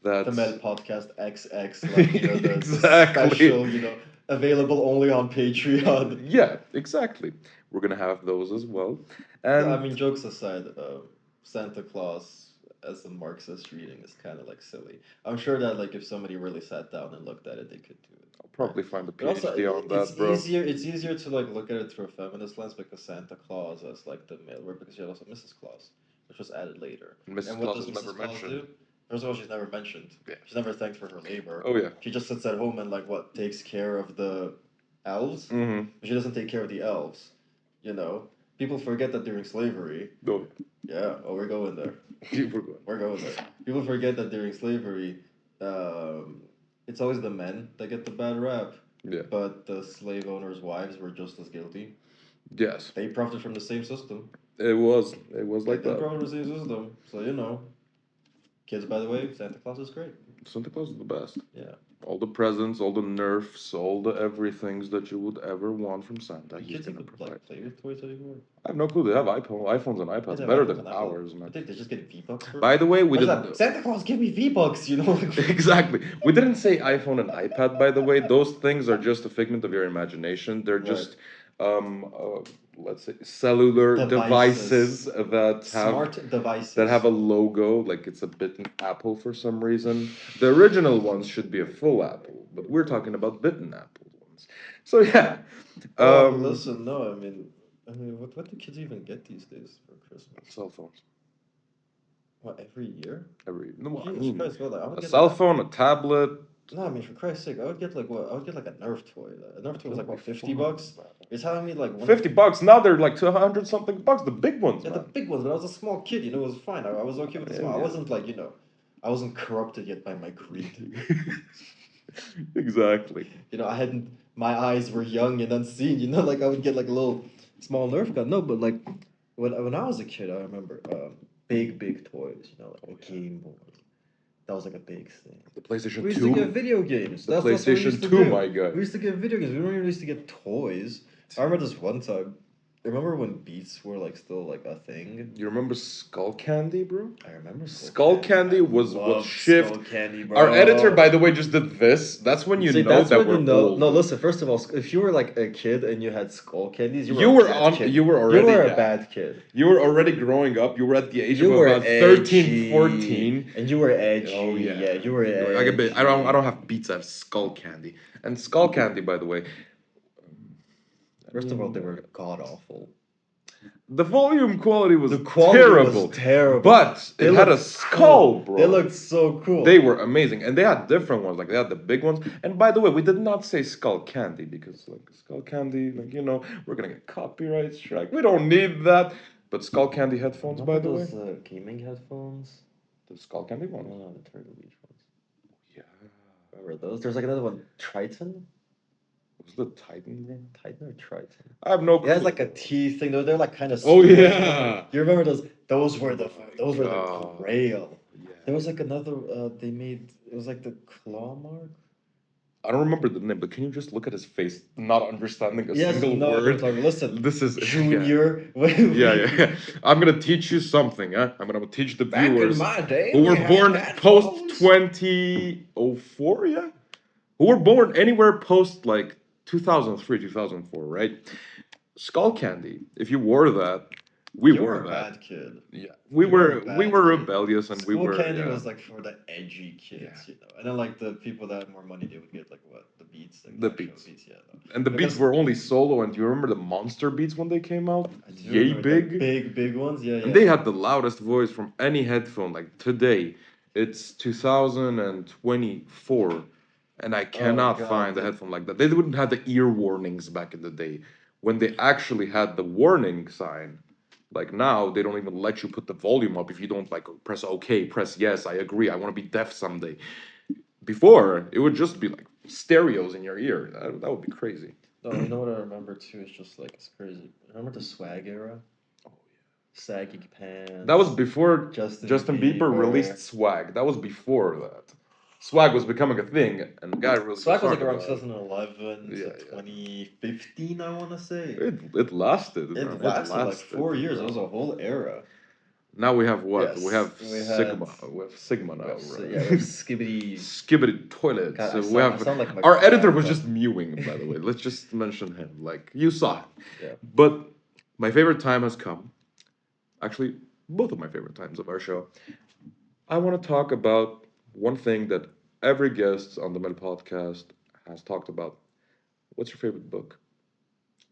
that. The Mel Podcast XX, like the Exactly. special, available only on Patreon. Yeah, exactly. We're going to have those as well. No, I And mean, jokes aside, Santa Claus as a Marxist reading is kind of like silly. I'm sure that like if somebody really sat down and looked at it, they could do it. I'll probably find a But also, PhD on it's that, bro. easier. It's easier to like look at it through a feminist lens because Santa Claus as like the male word because you had also Mrs. Claus, which was added later. And Mrs. And what Claus does is never Mrs. Claus mentioned. do? First of all, she's never mentioned. Yeah. She's never thanked for her labor. Oh, yeah. She just sits at home and like what takes care of the elves. Mm-hmm. But she doesn't take care of the elves. You know, people forget that during slavery. No. Yeah. Oh, we're going there. We're going. We're going there. People forget that during slavery, it's always the men that get the bad rap. Yeah. But the slave owners' wives were just as guilty. Yes. They profited from the same system. It was like They that. profited from the same system. So, kids, by the way, Santa Claus is great. Santa Claus is the best. Yeah. All the presents, all the nerfs, all the everythings that you would ever want from Santa. He's Kids gonna even provide. like play with toys anymore. I have no clue. They have iPhones and iPads. They have Better iPhones than and iPads. ours, I man. think they just get V-Bucks for By the way, we What is didn't. that? Santa Claus, give me V-Bucks, Exactly. We didn't say iPhone and iPad, by the way. Those things are just a figment of your imagination. They're just, let's say, cellular devices that have Smart devices. that have a logo, like it's a bitten apple for some reason. The original ones should be a full apple, but we're talking about bitten apple ones. So yeah. Listen, no, I mean, what do kids even get these days for Christmas? Cell phones. What, every year? No, I Jesus mean, Christ, what, like, I would a get cell like, phone, a tablet. No, I mean, for Christ's sake, I would get like what? I would get like a Nerf toy. A Nerf toy was like what, That'd be $50? fun. You're telling me like $50. Now they're like 200 something bucks. The big ones, Yeah, man. the big ones, but I was a small kid, it was fine. I was okay with the small. I Yeah. wasn't like, I wasn't corrupted yet by my greed. Exactly. I hadn't, my eyes were young and unseen, like I would get like a little small Nerf gun. No, but like when I was a kid, I remember big toys, like a Game Boy. That was like a big thing. The PlayStation 2. We used to get video games. The That's what we PlayStation used to 2, do. my guy. We used to get video games. We don't even used to get toys. I remember this one time. Remember when Beats were like still like a thing? You remember Skull Candy, bro? I remember Skull Candy was I what love shift. Skull Candy, bro. Our editor, by the way, just did this. That's when you See, know that's that when we're you know. old. No, listen. First of all, if you were like a kid and you had Skull Candies, You a were bad on. kid. You were already. You were a yeah. bad kid. You were already growing up. You were at the age You of were about edgy, 13, 14. and you were edgy. Oh yeah, you were edgy. Like a bit. I don't have Beats. I have Skull Candy. And Skull Candy, by the way. First of all, they were god awful. The volume quality was terrible. But it had a skull, cool. bro. They looked so cool. They were amazing, and they had different ones. Like they had the big ones. And by the way, we did not say Skull Candy because, like, Skull Candy, like we're gonna get copyright strike. We don't need that. But Skull Candy headphones, by the way. Those gaming headphones. The Skull Candy ones. No, the Turtle Beach ones. Yeah. Remember those? There's like another one, Triton. Was the Titan, bro? Titan or Triton? I have no clue. It has like a T thing. They're like kind of. Oh yeah. You remember those? Those were the Oh. grail. Yeah. There was like another. They made. It was like the claw mark. I don't remember the name, but can you just look at his face, not understanding a single no, word? Listen, This is Junior. Yeah. I'm gonna teach you something, huh? I'm gonna teach the Back viewers in my day, who were we had born headphones. post 2004, yeah? Who were born anywhere post like 2003, 2004, right? Skull Candy. If you wore that, we You wore were a that. bad kid. Yeah, You were a bad we were kid. rebellious and we School were. candy Yeah. was like for the edgy kids, and then like the people that had more money, they would get like what the beats, like The actual Beats. yeah. No. And the Because- beats were only solo. And do you remember the monster beats when they came out? I do Yay remember the big. big ones, yeah. And they had the loudest voice from any headphone. Like today, it's 2024, and I cannot God, find a dude. headphone like that. They wouldn't have the ear warnings back in the day when they actually had the warning sign. Like now, they don't even let you put the volume up if you don't like press OK, press yes, I agree, I want to be deaf someday. Before, it would just be like stereos in your ear. That would be crazy. No, you know what I remember too? It's just like it's crazy. Remember the swag era? Oh, Saggy pants. That was before Justin Justin Bieber Bieber. released Swag. That was before that. swag was becoming a thing, and the guy really Swag goes was like hard around about it. 2011 Yeah, to yeah. 2015, I want to say. It lasted, man. It lasted like lasted, 4 years. It bro. was a whole era. Now we have what? We Yes, have we had. Sigma. We have Sigma We now, have, bro. yeah, we have Skibbity. Skibbity toilets. God, We I have sound like my our editor was grandpa. just mewing, by the way. Let's just mention him. Like you saw it. Yeah. But my favorite time has come. Actually, both of my favorite times of our show. I want to talk about one thing that every guest on the Mel podcast has talked about. What's your favorite book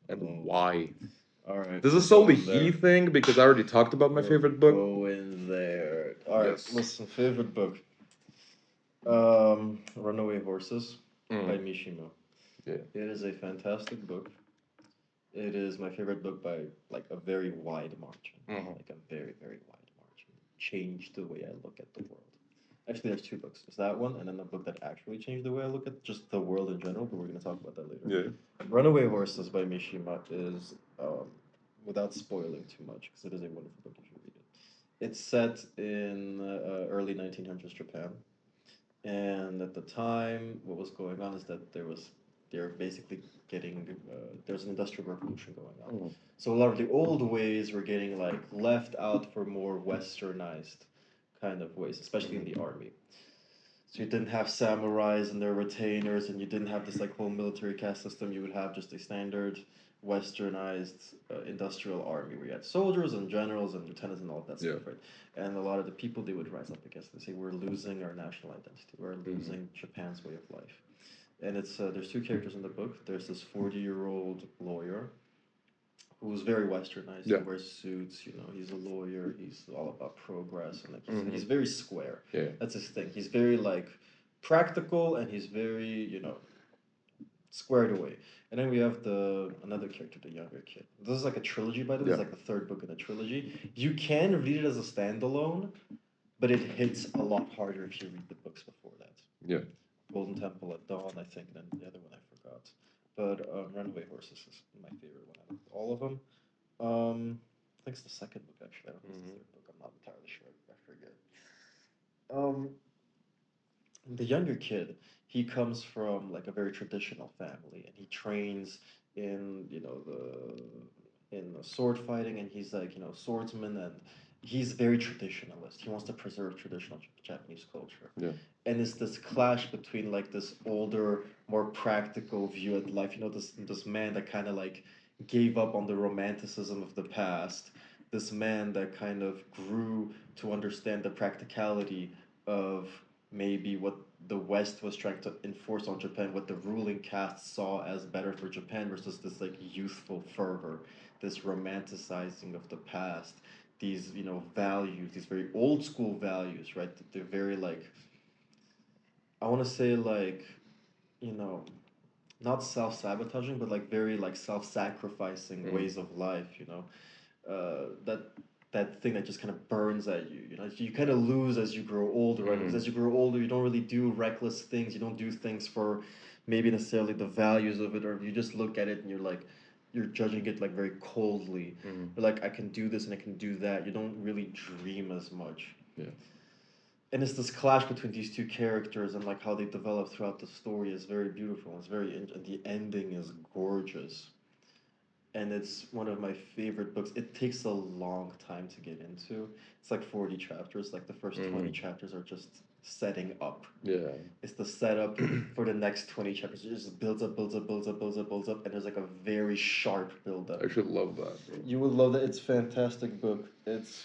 and Oh. why? All right. This is We're solely going there. he thing because I already talked about my We're favorite book. going there. All right. Yes. Listen, favorite book. Runaway Horses by Mishima. Yeah. It is a fantastic book. It is my favorite book by like a very wide margin. Like a very, very wide margin. Changed the way I look at the world. Actually, there's two books. There's that one, and then a book that actually changed the way I look at just the world in general, but we're going to talk about that later. Yeah. Runaway Horses by Mishima is, without spoiling too much, because it is a wonderful book if you read it. It's set in early 1900s Japan. And at the time, what was going on is that they're basically getting, there's an industrial revolution going on. So a lot of the old ways were getting like left out for more westernized kind of ways, especially in the army. So you didn't have samurais and their retainers, and you didn't have this like whole military caste system. You would have just a standard westernized industrial army where you had soldiers and generals and lieutenants and all of that stuff, right? And a lot of the people they would rise up against, they say we're losing our national identity, we're losing Japan's way of life. And it's there's two characters in the book. There's this 40-year-old lawyer who's very westernized. Yeah. He wears suits, you know, he's a lawyer, he's all about progress, and like he's very square. Yeah. That's his thing. He's very like practical, and he's very, you know, squared away. And then we have the another character, the younger kid. This is like a trilogy, by the way. It's like the third book in a trilogy. You can read it as a standalone, but it hits a lot harder if you read the books before that. Yeah. Golden Temple at Dawn, I think, and then the other one I forgot. But Runaway Horses is my favorite one out of all of them. I think it's the second book actually. I don't know if it's the third book. I'm not entirely sure. I forget. The younger kid, he comes from like a very traditional family, and he trains in, you know, the sword fighting, and he's like, you know, swordsman, and he's very traditionalist. He wants to preserve traditional Japanese culture. Yeah. And it's this clash between like this older, more practical view at life. You know, this man that kind of like gave up on the romanticism of the past. This man that kind of grew to understand the practicality of maybe what the West was trying to enforce on Japan, what the ruling caste saw as better for Japan versus this like youthful fervor, this romanticizing of the past, these, you know, values, these very old school values, right? They're very like, I want to say like, you know, not self-sabotaging, but like very like self-sacrificing ways of life, you know. That thing that just kind of burns at you, you know. You kind of lose as you grow older, right? Because as you grow older, you don't really do reckless things. You don't do things for maybe necessarily the values of it, or you just look at it and you're like, you're judging it like very coldly. You're like, I can do this and I can do that. You don't really dream as much. Yeah. And it's this clash between these two characters, and like how they develop throughout the story is very beautiful. It's very, and the ending is gorgeous. And it's one of my favorite books. It takes a long time to get into. It's like 40 chapters. Like the first 20 chapters are just setting up. Yeah. It's the setup for the next 20 chapters. It just builds up, builds up, builds up, builds up, builds up, and there's like a very sharp build up. I should love that, bro. You would love that. It's a fantastic book. It's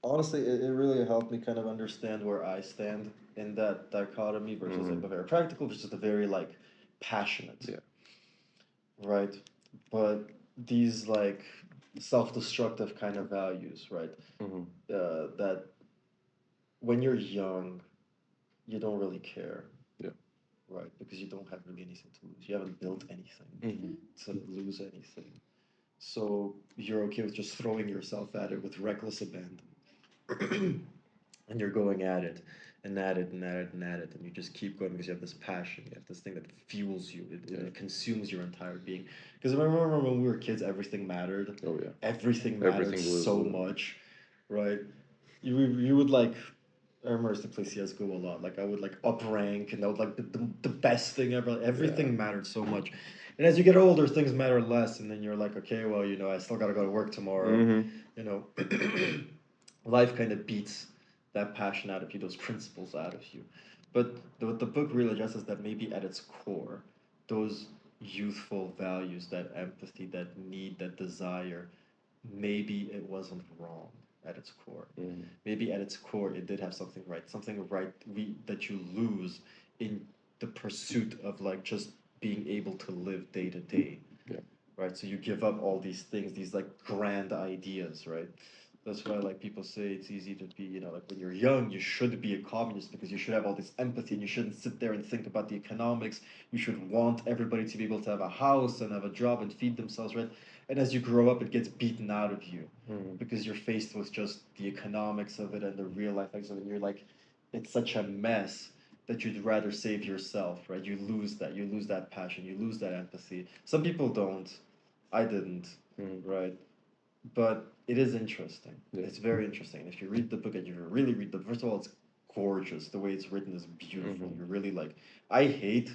honestly, it really helped me kind of understand where I stand in that dichotomy versus like the very practical versus the very like passionate. Yeah. Right. But these like self-destructive kind of values, right? That when you're young, you don't really care. Yeah. Right, because you don't have really anything to lose. You haven't built anything to lose anything. So you're okay with just throwing yourself at it with reckless abandon. And you're going at it and at it and at it and at it, and you just keep going because you have this passion, you have this thing that fuels you, it consumes your entire being. Because I remember when we were kids, everything mattered. Oh yeah. Everything mattered Everything was so much, right? You would like I remember I used to play CS:GO a lot. Like I would like up rank, and that would like the best thing ever. Everything mattered so much. And as you get older, things matter less, and then you're like, okay, well, I still gotta go to work tomorrow. You know, life kind of beats that passion out of you, those principles out of you. But what the book really addresses that maybe at its core, those youthful values, that empathy, that need, that desire, maybe it wasn't wrong at its core. Maybe at its core it did have something right that you lose in the pursuit of like just being able to live day to day. Yeah. Right? So you give up all these things, these like grand ideas, right? That's why like people say it's easy to be, like when you're young, you should be a communist because you should have all this empathy and you shouldn't sit there and think about the economics. You should want everybody to be able to have a house and have a job and feed themselves, right? And as you grow up, it gets beaten out of you because you're faced with just the economics of it and the real life of it. And you're like, it's such a mess that you'd rather save yourself, right? You lose that. You lose that passion. You lose that empathy. Some people don't. I didn't, right? But it is interesting. Yeah. It's very interesting. If you read the book and you really read the, first of all, it's gorgeous. The way it's written is beautiful. You're really like, I hate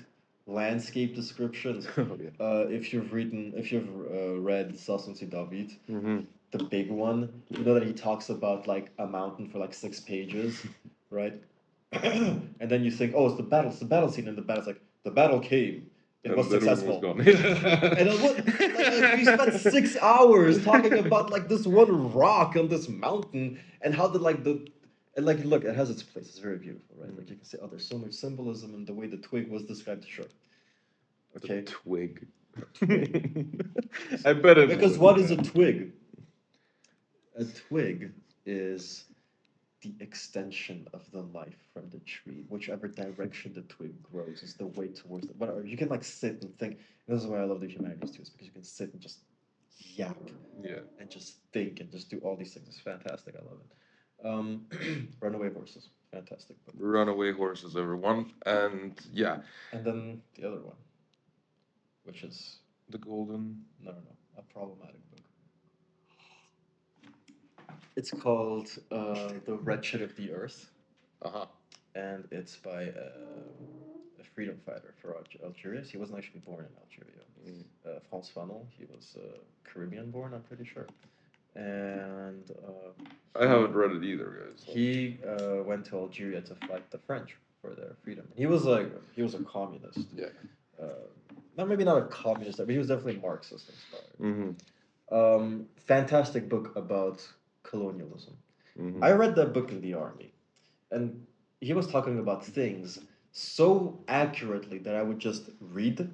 landscape descriptions. If you've read Sasson David, the big one, you know that he talks about like a mountain for like 6 pages, right? And then you think, oh, it's the battle scene, and the battle's like, the battle came. It was successful. Was and like, we spent 6 hours talking about like this one rock on this mountain and how the like the and like look, it has its place. It's very beautiful, right? Like you can say, oh, there's so much symbolism in the way the twig was described. Sure. Okay. The twig. I bet it. Because what is a twig? A twig is the extension of the life from the tree. Whichever direction the twig grows is the way towards it. Whatever. You can like sit and think. And this is why I love the humanities too, is because you can sit and just yap. Yeah. And just think and just do all these things. It's fantastic. I love it. Runaway Horses. Fantastic book. Runaway Horses, everyone. And yeah. And then the other one, which is The Golden. No, a problematic book. It's called The Wretched of the Earth. Uh-huh. And it's by a freedom fighter for Algeria. He wasn't actually born in Algeria. Frantz Fanon, he was Caribbean born, I'm pretty sure. And I haven't read it either, guys. He went to Algeria to fight the French for their freedom. He was a communist. Yeah. Maybe not a communist, but he was definitely Marxist inspired. Fantastic book about colonialism. I read that book in the army, and he was talking about things so accurately that I would just read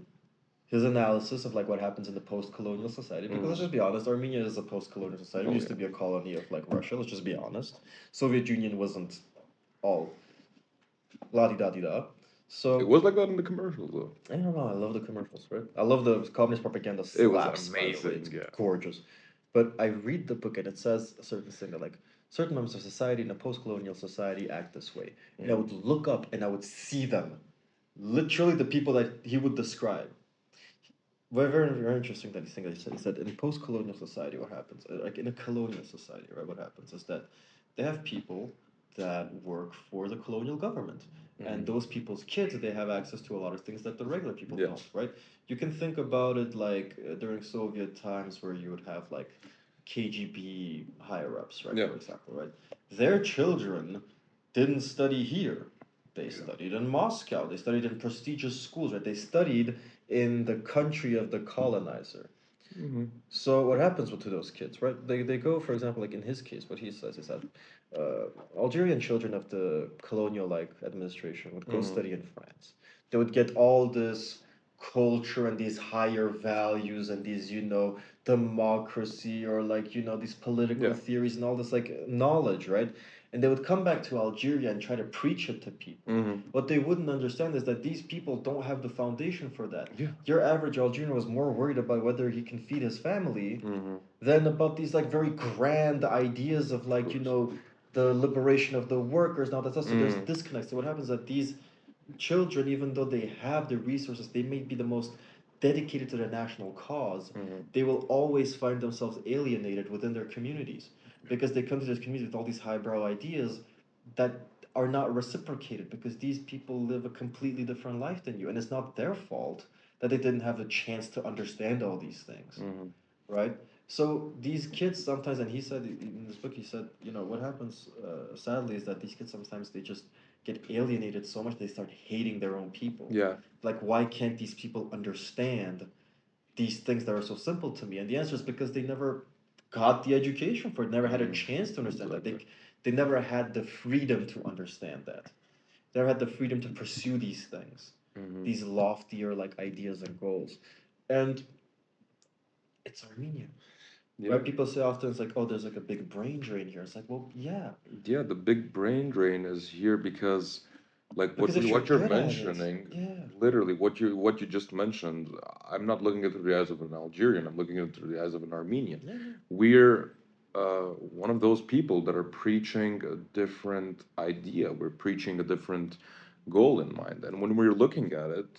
his analysis of like what happens in the post-colonial society. Because let's just be honest, Armenia is a post-colonial society. It used to be a colony of like Russia. Let's just be honest. Soviet Union wasn't all la di da di da. So it was like that in the commercials, though. I don't know. I love the commercials, right? I love the communist propaganda. Slaps, it was amazing. It's gorgeous. But I read the book and it says a certain thing that like certain members of society in a post-colonial society act this way. And I would look up and I would see them. Literally the people that he would describe. Very, very, very interesting that he said in post-colonial society, what happens? Like in a colonial society, right? What happens is that they have people that work for the colonial government, and those people's kids, they have access to a lot of things that the regular people don't, right? You can think about it like during Soviet times, where you would have like KGB higher ups, right? For example, right? Their children didn't study here. They studied in Moscow. They studied in prestigious schools, right? They studied in the country of the colonizer. So what happens to those kids, right? They go, for example, like in his case, what he says is that Algerian children of the colonial like administration would go study in France. They would get all this culture and these higher values and these democracy or like these political theories and all this like knowledge, right? And they would come back to Algeria and try to preach it to people. What they wouldn't understand is that these people don't have the foundation for that. Your average Algerian was more worried about whether he can feed his family than about these like very grand ideas of like the liberation of the workers and all that stuff. So there's disconnect. So what happens is that these children, even though they have the resources, they may be the most dedicated to their national cause, they will always find themselves alienated within their communities because they come to this community with all these highbrow ideas that are not reciprocated because these people live a completely different life than you, and it's not their fault that they didn't have a chance to understand all these things, right? So these kids sometimes, and he said in this book, he said, you know, what happens sadly is that these kids sometimes they just get alienated so much they start hating their own people. Yeah. Like, why can't these people understand these things that are so simple to me? And the answer is because they never got the education for it, never had a chance to understand that. They never had the freedom to understand that. They never had the freedom to pursue these things, these loftier like ideas and goals. And it's Armenia. Yeah. Right? People say often it's like, oh, there's like a big brain drain here. It's like, well, yeah. Yeah, the big brain drain is here because, like Because if you're what you're good at it, mentioning, yeah. literally what you just mentioned, I'm not looking at it through the eyes of an Algerian. I'm looking at it through the eyes of an Armenian. Yeah, yeah. We're one of those people that are preaching a different idea. We're preaching a different goal in mind, and when we're looking at it,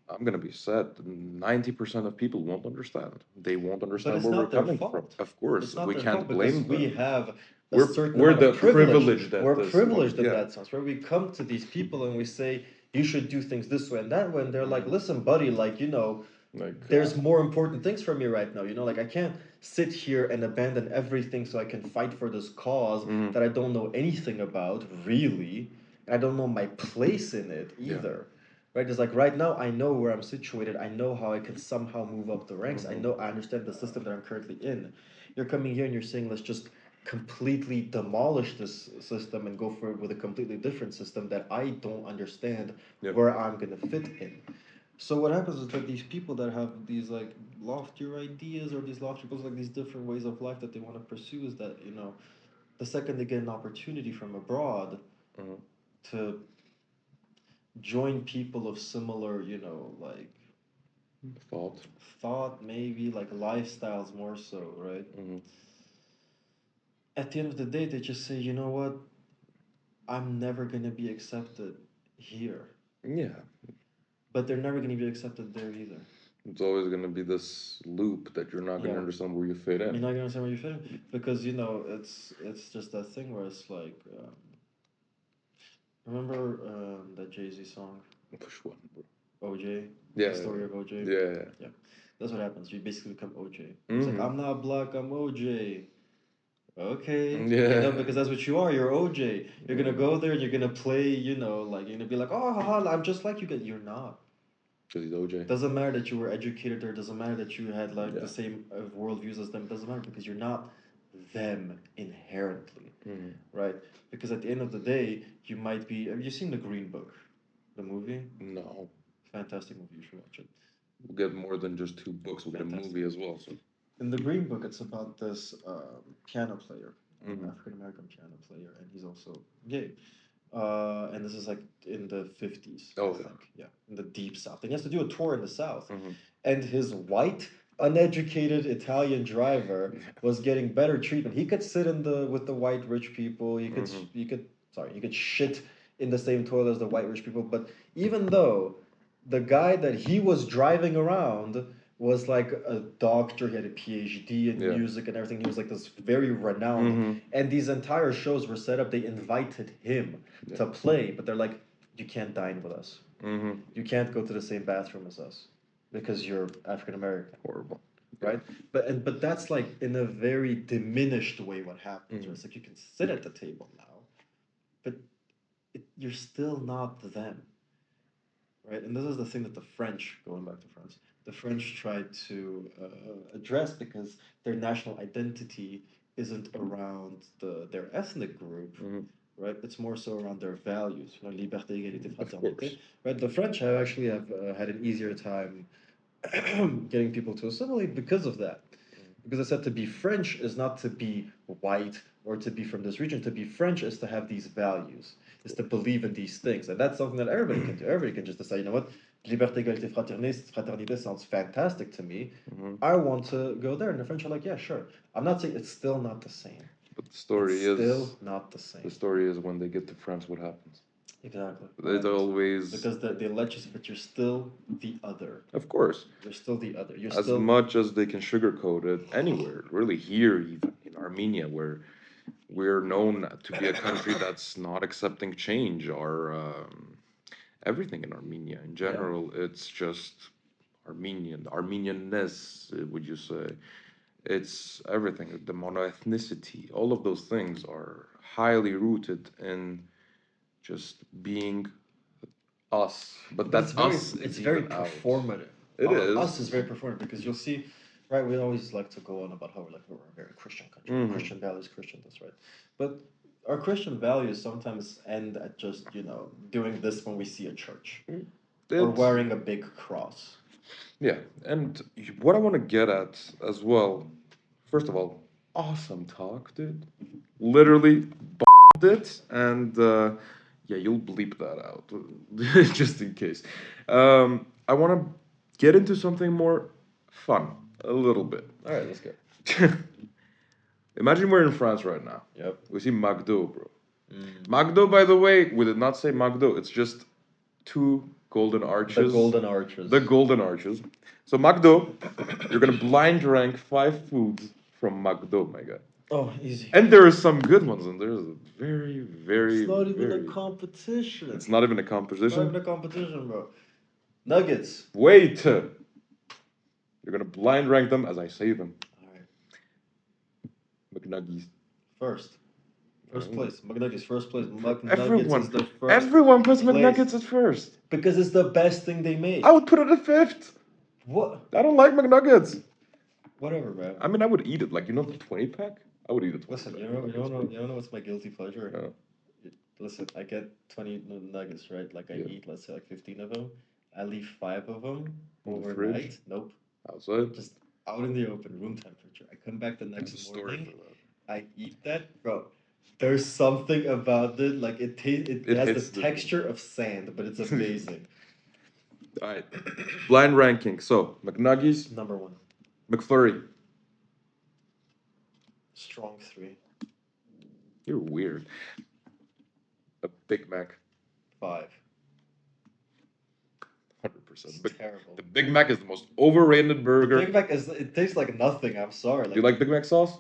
I'm gonna be sad. 90% of people won't understand. They won't But understand it's where we're not their coming from. fault. Of course, It's not we their can't fault because blame we them. have a We're certain we're amount the of privilege. privileged at We're this privileged point. in Yeah. that sense, where we come to these people and we say, you should do things this way and that way. And they're like, listen, buddy, like, you know, Like there's more important things for me right now. You know, like I can't sit here and abandon everything so I can fight for this cause that I don't know anything about, really. And I don't know my place in it either. Right? It's like right now I know where I'm situated. I know how I can somehow move up the ranks. I know I understand the system that I'm currently in. You're coming here and you're saying let's just completely demolish this system and go for it with a completely different system that I don't understand where I'm gonna fit in. So what happens is that these people that have these like loftier ideas or these loftier goals, like these different ways of life that they want to pursue, is that you know, the second they get an opportunity from abroad to join people of similar, you know, like thought. thought, maybe like lifestyles more so, right? At the end of the day, they just say, you know what, I'm never gonna be accepted here, Yeah. but they're never gonna be accepted there either. It's always gonna be this loop that you're not gonna Yeah. understand where you fit You're in. not gonna understand where you fit in because you know it's just that thing where it's like, remember that Jay-Z song Which one, bro? OJ, Yeah. the story of OJ. Yeah. Yeah, that's what happens. You basically become OJ. It's like I'm not black, I'm OJ. Okay, you know, because that's what you are. You're OJ. You're gonna go there and you're gonna play. You know, like you're gonna be like, oh, haha, I'm just like you. You're not. Because he's OJ. Doesn't matter that you were educated there. Doesn't matter that you had like the same worldviews as them. Doesn't matter because you're not them inherently, right? Because at the end of the day, you might be. Have you seen the Green Book, the movie? No. Fantastic movie. You should watch it. We'll get more than just two books. We'll get a movie as well. So. In the Green Book, it's about this piano player, African American piano player, and he's also gay. And this is like in the 50s, I think. Yeah, in the deep South. And he has to do a tour in the South. And his white, uneducated Italian driver was getting better treatment. He could sit in the with the white rich people. He could shit in the same toilet as the white rich people. But even though the guy that he was driving around was like a doctor, he had a PhD in music and everything. He was like this very renowned. And these entire shows were set up. They invited him to play, but they're like, you can't dine with us. You can't go to the same bathroom as us because you're African American. Horrible. Right? But that's like in a very diminished way what happens. It's like you can sit at the table now, but you're still not them. Right? And this is the thing that the French, going back to France, the French tried to address because their national identity isn't around their ethnic group, right? It's more so around their values, you know, liberté, égalité, fraternité. Right? The French have actually have had an easier time getting people to assimilate because of that. Because I said to be French is not to be white or to be from this region. To be French is to have these values, is to believe in these things. And that's something that everybody can do. Everybody can just decide, you know what, liberté, égalité, fraternité sounds fantastic to me. I want to go there. And the French are like, yeah, sure. I'm not saying it's still not the same. But the story It's is still not the same. The story is when they get to France, what happens? Exactly. It's always because they let you, but you're still the other. Of course. You're still the other. You're As still much as they can sugarcoat it anywhere, really here even in Armenia, where We're known to be a country that's not accepting change. Our everything in Armenia in general, it's just Armenianness. Would you say? It's everything. The monoethnicity. All of those things are highly rooted in just being us. But But that us it's is very even out. performative. It Us is. is very performative because you'll see, right? We always like to go on about how we're a very Christian country, Mhm. Christian values, Christian this, right? But our Christian values sometimes end at just doing this when we see a church or It's wearing a big cross. yeah, and what I want to get at as well. First of all, awesome talk, dude. Literally it, and yeah, you'll bleep that out just in case. I want to get into something more fun, a little bit. All right, let's go. Imagine we're in France right now. Yep. We see McDo, bro. McDo, by the way, we did not say McDo. It's just two golden arches. The golden arches. The golden arches. So McDo, you're gonna blind rank 5 foods from McDo, my guy. Oh, easy. And there are some good ones, and there's a very, very, It's not even very. a competition. It's not even a Not competition. even a competition, bro. Nuggets. Wait. You're gonna blind rank them as I say them. All right. McNuggies. First place. McNuggets, first place. McNuggets Everyone, is the first. everyone puts place. McNuggets at first. Because it's the best thing they make. I would put it at fifth. What? I don't like McNuggets. Whatever, man. I mean, I would eat it. Like, you know, the 20 pack? I would eat it. Listen, you know what's my guilty pleasure? Listen, I get 20 nuggets, right? Like, I eat, let's say, like 15 of them. I leave 5 of them In the overnight. fridge? Nope. Outside? Just out in the open, room temperature. I come back the There's a next story morning. for that. I eat that, bro. There's something about it, like it has hits the texture of sand, but it's amazing. All right. Blind ranking. So, McNuggies, Number 1, McFlurry. strong 3, You're weird. A Big Mac. 5. 100%. It's terrible. The Big Mac is the most overrated burger. Big Mac it tastes like nothing. I'm sorry. Do you like Big Mac sauce?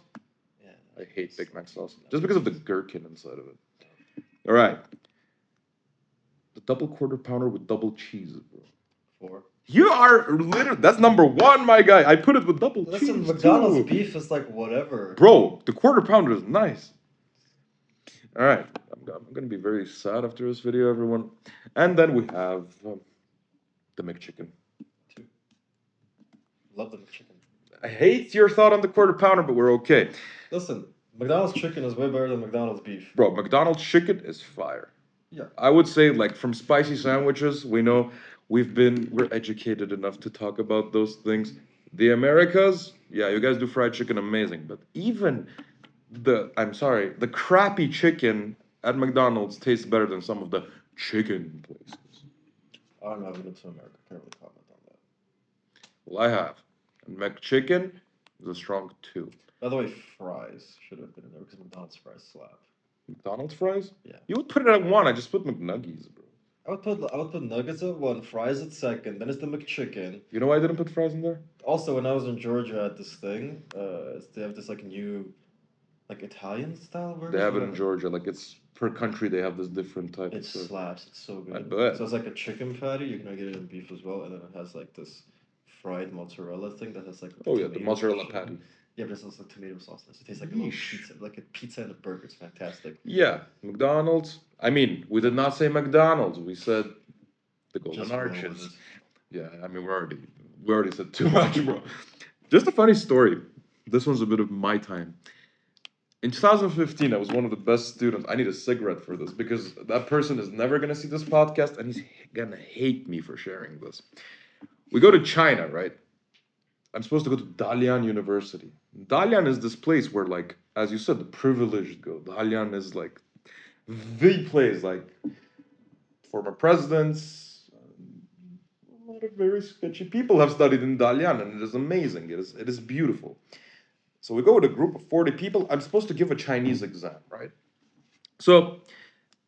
Yeah. I hate Big Mac sauce. Just because of the gherkin inside of it. All right. The double quarter pounder with double cheese, bro. 4. You are literally, that's number 1, my guy. I put it with double cheese. Listen, McDonald's too. beef is like whatever. Bro, the quarter pounder is nice. All right. I'm going to be very sad after this video, everyone. And then we have the McChicken. 2. Love the McChicken. I hate your thought on the quarter pounder, but we're okay. Listen, McDonald's chicken is way better than McDonald's beef. Bro, McDonald's chicken is fire. Yeah. I would say, like, from spicy sandwiches, we know we're educated enough to talk about those things. The Americas, yeah, you guys do fried chicken amazing, but even the crappy chicken at McDonald's tastes better than some of the chicken places. I don't know. We live in America. Can't really comment on that. Well, I have. And McChicken is a strong 2. By the way, fries should have been in there because McDonald's fries slap. McDonald's fries? Yeah. You would put it at 1. I just put McNuggies, bro. I would put nuggets at 1, fries at 2nd, then it's the McChicken. You know why I didn't put fries in there? Also, when I was in Georgia at this thing, they have this like new, like Italian style burgers. They have it in Georgia. Like, it's per country they have this different type It of stuff. slaps. It's so good. I bet. So it's like a chicken patty. You can get it in beef as well, and then it has like this fried mozzarella thing that has like. Oh yeah, the tomato mozzarella sauce. patty. Yeah, but it's also tomato sauce. So it tastes like a little Yeesh. pizza, like a pizza and a burger. It's fantastic. Yeah, McDonald's. I mean, we did not say McDonald's. We said the Golden Just roll with Arches. it. Yeah, I mean, we already said too much, bro. Just a funny story. This one's a bit of my time. In 2015, I was one of the best students. I need a cigarette for this because that person is never gonna see this podcast, and he's gonna hate me for sharing this. We go to China, right? I'm supposed to go to Dalian University. Dalian is this place where, like, as you said, the privileged go. Dalian is like the place, like former presidents, a lot of very sketchy people have studied in Dalian, and it is amazing. It is beautiful. So we go with a group of 40 people. I'm supposed to give a Chinese exam, right? So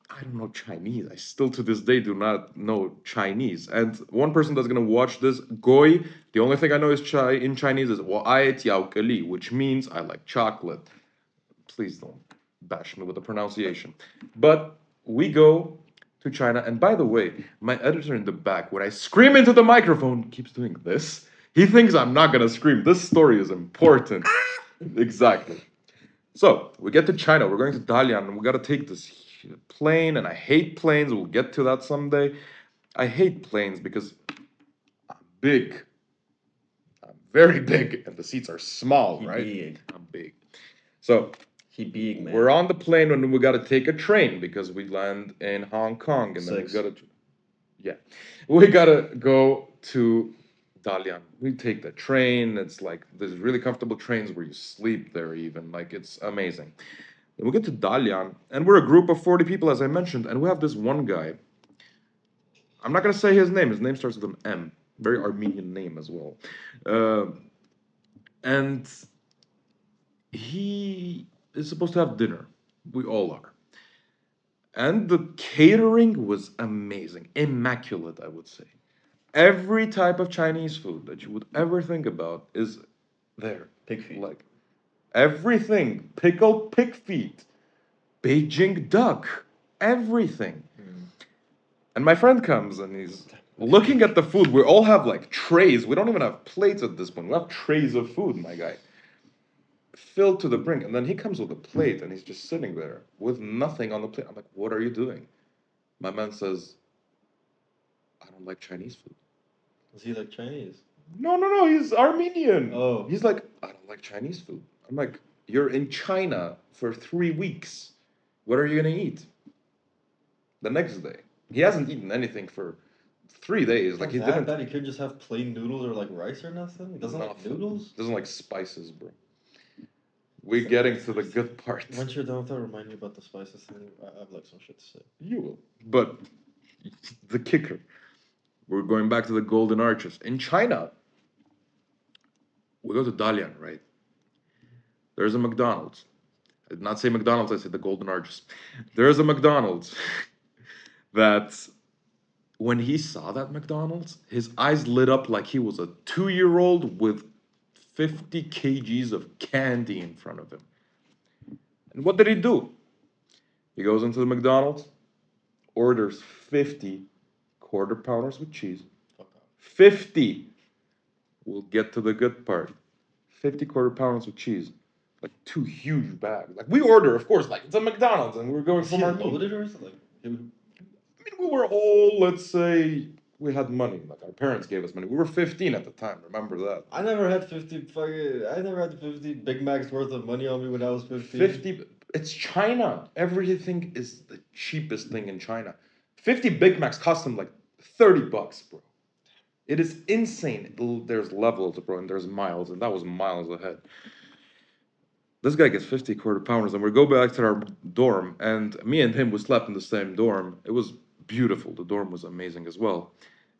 I don't know Chinese. I still to this day do not know Chinese. And one person that's gonna watch this, Goi, the only thing I know is in Chinese is 我爱巧克力, which means I like chocolate. Please don't bash me with the pronunciation. But we go to China, and by the way, my editor in the back, when I scream into the microphone, keeps doing this. He thinks I'm not gonna scream. This story is important. Exactly. So we get to China. We're going to Dalian, and we gotta take this plane. And I hate planes. We'll get to that someday. I hate planes because I'm big. I'm very big, and the seats are small, right? Big. I'm big. So He big, man. we're on the plane, and we gotta take a train because we land in Hong Kong, and then we gotta, yeah, we gotta go to Dalian. We take the train. It's like there's really comfortable trains where you sleep there, even like it's amazing. Then we get to Dalian, and we're a group of 40 people, as I mentioned, and we have this one guy. I'm not gonna say his name. His name starts with an M. Very Armenian name as well. And he is supposed to have dinner. We all are. And the catering was amazing, immaculate, I would say. Every type of Chinese food that you would ever think about is there. Pig feet. Like everything, pickled pig feet, Beijing duck, everything. And my friend comes and he's looking at the food. We all have like trays. We don't even have plates at this point. We have trays of food, my guy, filled to the brink. And then he comes with a plate and he's just sitting there with nothing on the plate. I'm like, what are you doing? My man says, I don't like Chinese food. Is he like Chinese? No, he's Armenian. Oh. He's like, I don't like Chinese food. I'm like, you're in China for 3 weeks. What are you gonna eat? The next day. He hasn't eaten anything for 3 days. Like he didn't. That he could just have plain noodles or like rice or nothing. He doesn't like noodles. Doesn't like spices, bro. We're getting to the good part. Once you're done with that, remind me about the spices thing. I have like some shit to say. You will. But the kicker. We're going back to the Golden Arches. In China, we go to Dalian, right? There's a McDonald's. I did not say McDonald's, I said the Golden Arches. There's a McDonald's that when he saw that McDonald's, his eyes lit up like he was a 2-year-old with 50 kgs of candy in front of him. And what did he do? He goes into the McDonald's, orders 50 quarter pounders with cheese. 50. We'll get to the good part. 50 quarter pounders with cheese. Like 2 huge bags. Like we order, of course, like it's a McDonald's and we're going from our loaded or something? I mean, we were all, let's say, we had money. Like our parents gave us money. We were 15 at the time. Remember that? I never had 50 Big Macs worth of money on me when I was 15. 50. It's China. Everything is the cheapest thing in China. 50 Big Macs cost them like $30, bro. It is insane. There's levels, bro, and there's miles, and that was miles ahead. This guy gets 50 quarter pounders, and we go back to our dorm, and me and him, we slept in the same dorm. It was beautiful. The dorm was amazing as well.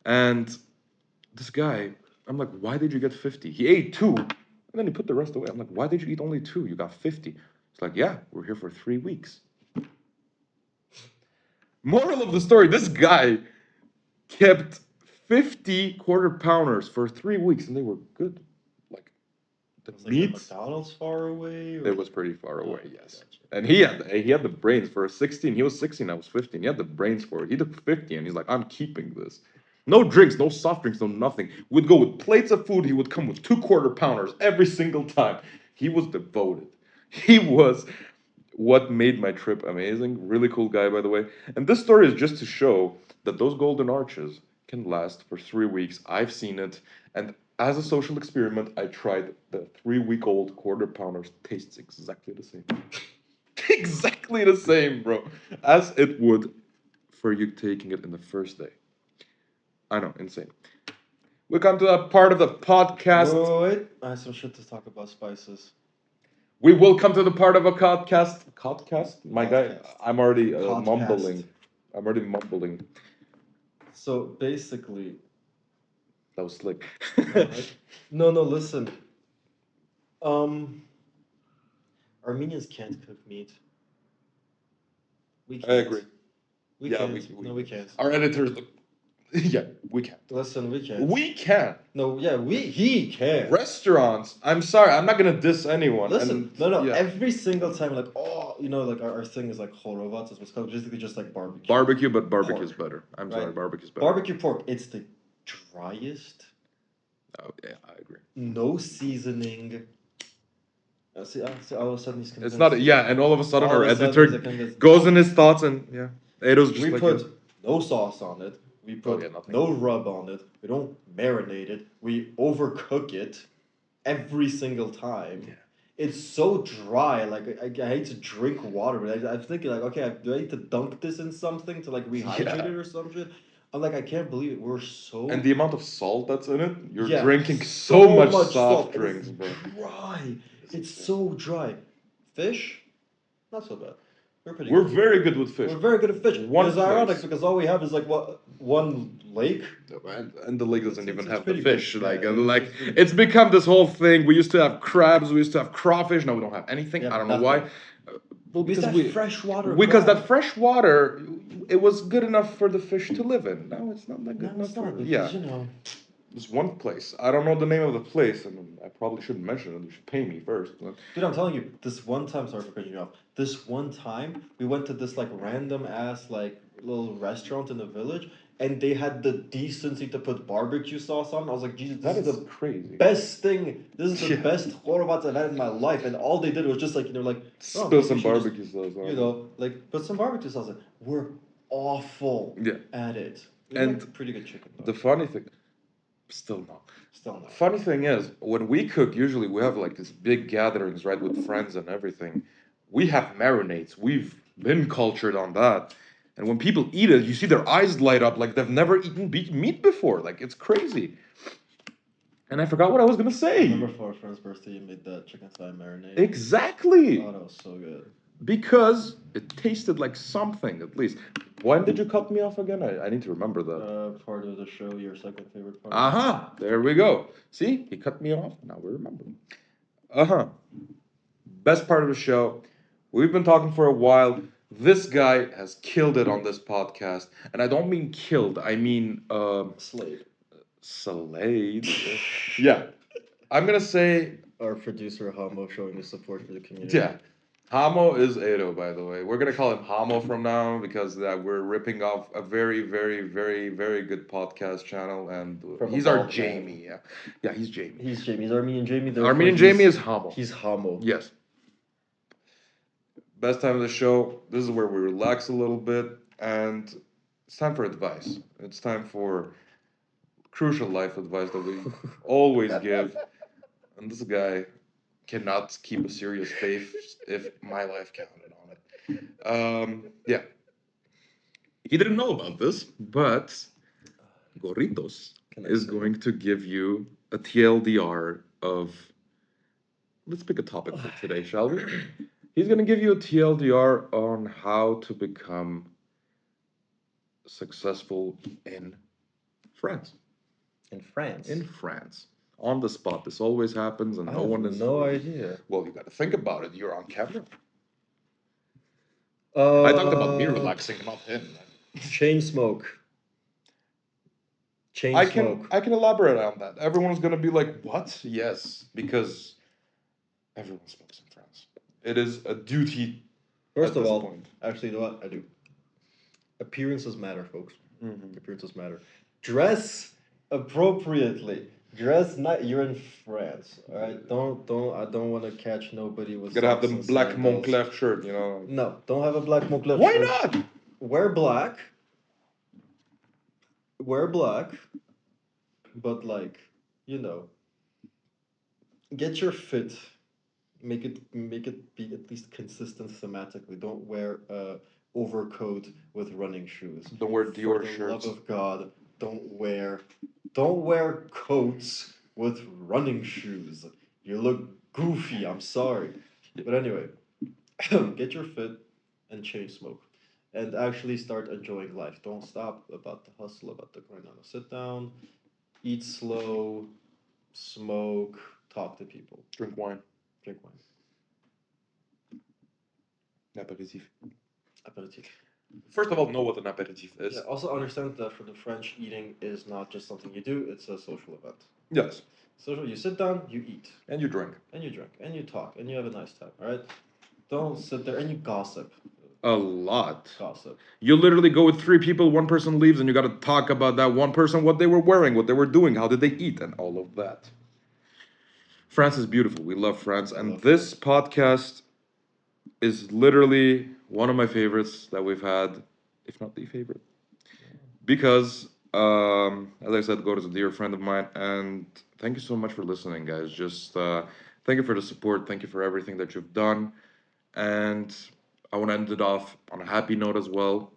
And this guy, I'm like, why did you get 50? He ate 2, and then he put the rest away. I'm like, why did you eat only 2? You got 50. It's like, yeah, we're here for 3 weeks. Moral of the story, this guy kept 50 quarter pounders for 3 weeks, and they were good. Like, the meat. Like McDonald's far away? It was pretty far away, yes. Gotcha. And he had the brains for 16. He was 16, I was 15. He had the brains for it. He took 50, and he's like, I'm keeping this. No drinks, no soft drinks, no nothing. We'd go with plates of food. He would come with 2 quarter pounders every single time. He was devoted. He was what made my trip amazing. Really cool guy, by the way. And this story is just to show that those golden arches can last for 3 weeks. I've seen it. And as a social experiment, I tried the 3-week-old quarter pounders. Tastes exactly the same. Exactly the same, bro. As it would for you taking it in the first day. I know, insane. We come to that part of the podcast. Wait. I have some shit to talk about spices. We will come to the part of a podcast. Podcast? My guy, I'm already mumbling. I'm already mumbling. So basically, that was slick. No, listen. Armenians can't cook meat. We can't. I agree. We can't. No, we can't. Our editors look. Yeah, we can't. Listen, we can't. We can. No, yeah, he can. Restaurants. I'm sorry, I'm not gonna diss anyone. Listen, no. Yeah. Every single time, like, oh, like our thing is like chorovat. It's what's called basically just like barbecue. Barbecue, but barbecue's Pork, better. I'm right? sorry, barbecue's better. Barbecue pork. It's the driest. Oh yeah, I agree. No seasoning. See, all of a sudden he's It's convinced. not. Yeah, and all of a sudden All our of a sudden editor he's convinced. goes in his thoughts and yeah, Ado's just We like put you. no sauce on it. We put yeah, nothing. no rub on it. We don't marinate it. We overcook it every single time. Yeah. It's so dry. Like I hate to drink water, but I'm thinking like, okay, do I need to dunk this in something to like rehydrate Yeah. it or something? I'm like, I can't believe it. We're so And the amount of salt that's in it, you're yeah, drinking so much soft salt. drinks, It's bro. dry. It's so dry. Fish, not so bad. We're pretty We're good. very good with fish. We're very good at fish. One It's ironic place. because all we have is like what one lake. And the lake doesn't even it's have the pretty good. fish. Yeah, Like, it's like pretty it's become this whole thing. We used to have crabs. We used to have crawfish. Now we don't have anything. Yeah, I don't know why. nothing. Well, We used because to have fresh water. because crab. that fresh water, it was good enough for the fish to live in. Now it's not that good No, enough it's not for because yeah. There's one place. I don't know the name of the place, and I probably shouldn't mention it. You should pay me first. But Dude, I'm telling you, this one time, sorry for cutting you off. This one time, we went to this like random ass like little restaurant in the village, and they had the decency to put barbecue sauce on. I was like, Jesus, this that is is the crazy. best thing. This is the Yeah. best chorobats I've had in my life. And all they did was just like, like, oh, Spill maybe some we should just, barbecue sauce on. like put some barbecue sauce in. We're awful Yeah. at it. We And make pretty good chicken though. The funny thing, still not. Still not. Funny thing is, when we cook, usually we have like these big gatherings, right, with friends and everything. We have marinades. We've been cultured on that. And when people eat it, you see their eyes light up like they've never eaten meat before. Like it's crazy. And I forgot what I was gonna say. Remember for our friend's birthday, you made that chicken thigh marinade. Exactly. Oh, that was so good. Because it tasted like something, at least. When did you cut me off again? I need to remember that. Part of the show, your second favorite part. Uh-huh. There we go. See? He cut me off. Now we remember. Uh-huh. Best part of the show. We've been talking for a while. This guy has killed it on this podcast. And I don't mean killed. I mean Slade. Slade. Yeah. I'm gonna say Our producer Hamo showing his support for the community. yeah. Hamo is Edo, by the way. We're gonna call him Hamo from now on because we're ripping off a very, very, very, very good podcast channel, and From he's a our bald man. Jamie. Yeah, yeah, he's Jamie. He's Jamie. He's Armenian Jamie. Armenian Jamie is Hamo. He's Hamo. Yes. Best time of the show. This is where we relax a little bit, and it's time for advice. It's time for crucial life advice that we always give. And this guy cannot keep a serious faith if my life counted on it. Yeah. He didn't know about this, but Gorritos is going to give you a TLDR of. Let's pick a topic for today, shall we? He's going to give you a TLDR on how to become successful in France. In France. In France. On the spot. This always happens, and no one is. No idea. Well, you got to think about it. You're on camera. I talked about me relaxing, not him. Chain smoke. I can elaborate on that. Everyone's gonna be like, "What?" Yes, because everyone smokes in France. It is a duty. First at of this all, point. actually, you know what? I do. Appearances matter, folks. Mhm. Appearances matter. Dress appropriately. Dress not. You're in France, all right. I don't want to catch nobody with. You gotta have the socks and black sandals. Moncler shirt, you know. No, don't have a black Moncler Why shirt. not? Wear black. Wear black. But like, get your fit. Make it be at least consistent thematically. Don't wear a overcoat with running shoes. Don't wear For Dior the shirts. love of God, don't wear coats with running shoes. You look goofy. I'm sorry, but anyway, get your fit and chain smoke, and actually start enjoying life. Don't stop about the hustle, about the grind. Sit down, eat slow, smoke, talk to people, Drink wine. drink wine. Aperitif. Aperitif. First of all, know what an aperitif is. Yeah, also understand that for the French, eating is not just something you do, it's a social event. Yes. Social, you sit down, you eat. And you drink. And you drink. And you talk. And you have a nice time, alright? Don't sit there and you gossip. A lot. Gossip. You literally go with 3 people, one person leaves, and you got to talk about that one person, what they were wearing, what they were doing, how did they eat, and all of that. France is beautiful. We love France. And this podcast is literally one of my favorites that we've had, if not the favorite. Because, as I said, God is a dear friend of mine. And thank you so much for listening, guys. Just thank you for the support. Thank you for everything that you've done. And I want to end it off on a happy note as well.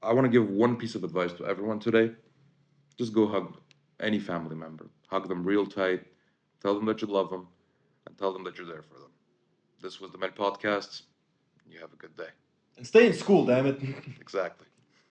I want to give one piece of advice to everyone today. Just go hug any family member. Hug them real tight. Tell them that you love them. And tell them that you're there for them. This was the Med Podcast. You have a good day. And stay in school, damn it. Exactly.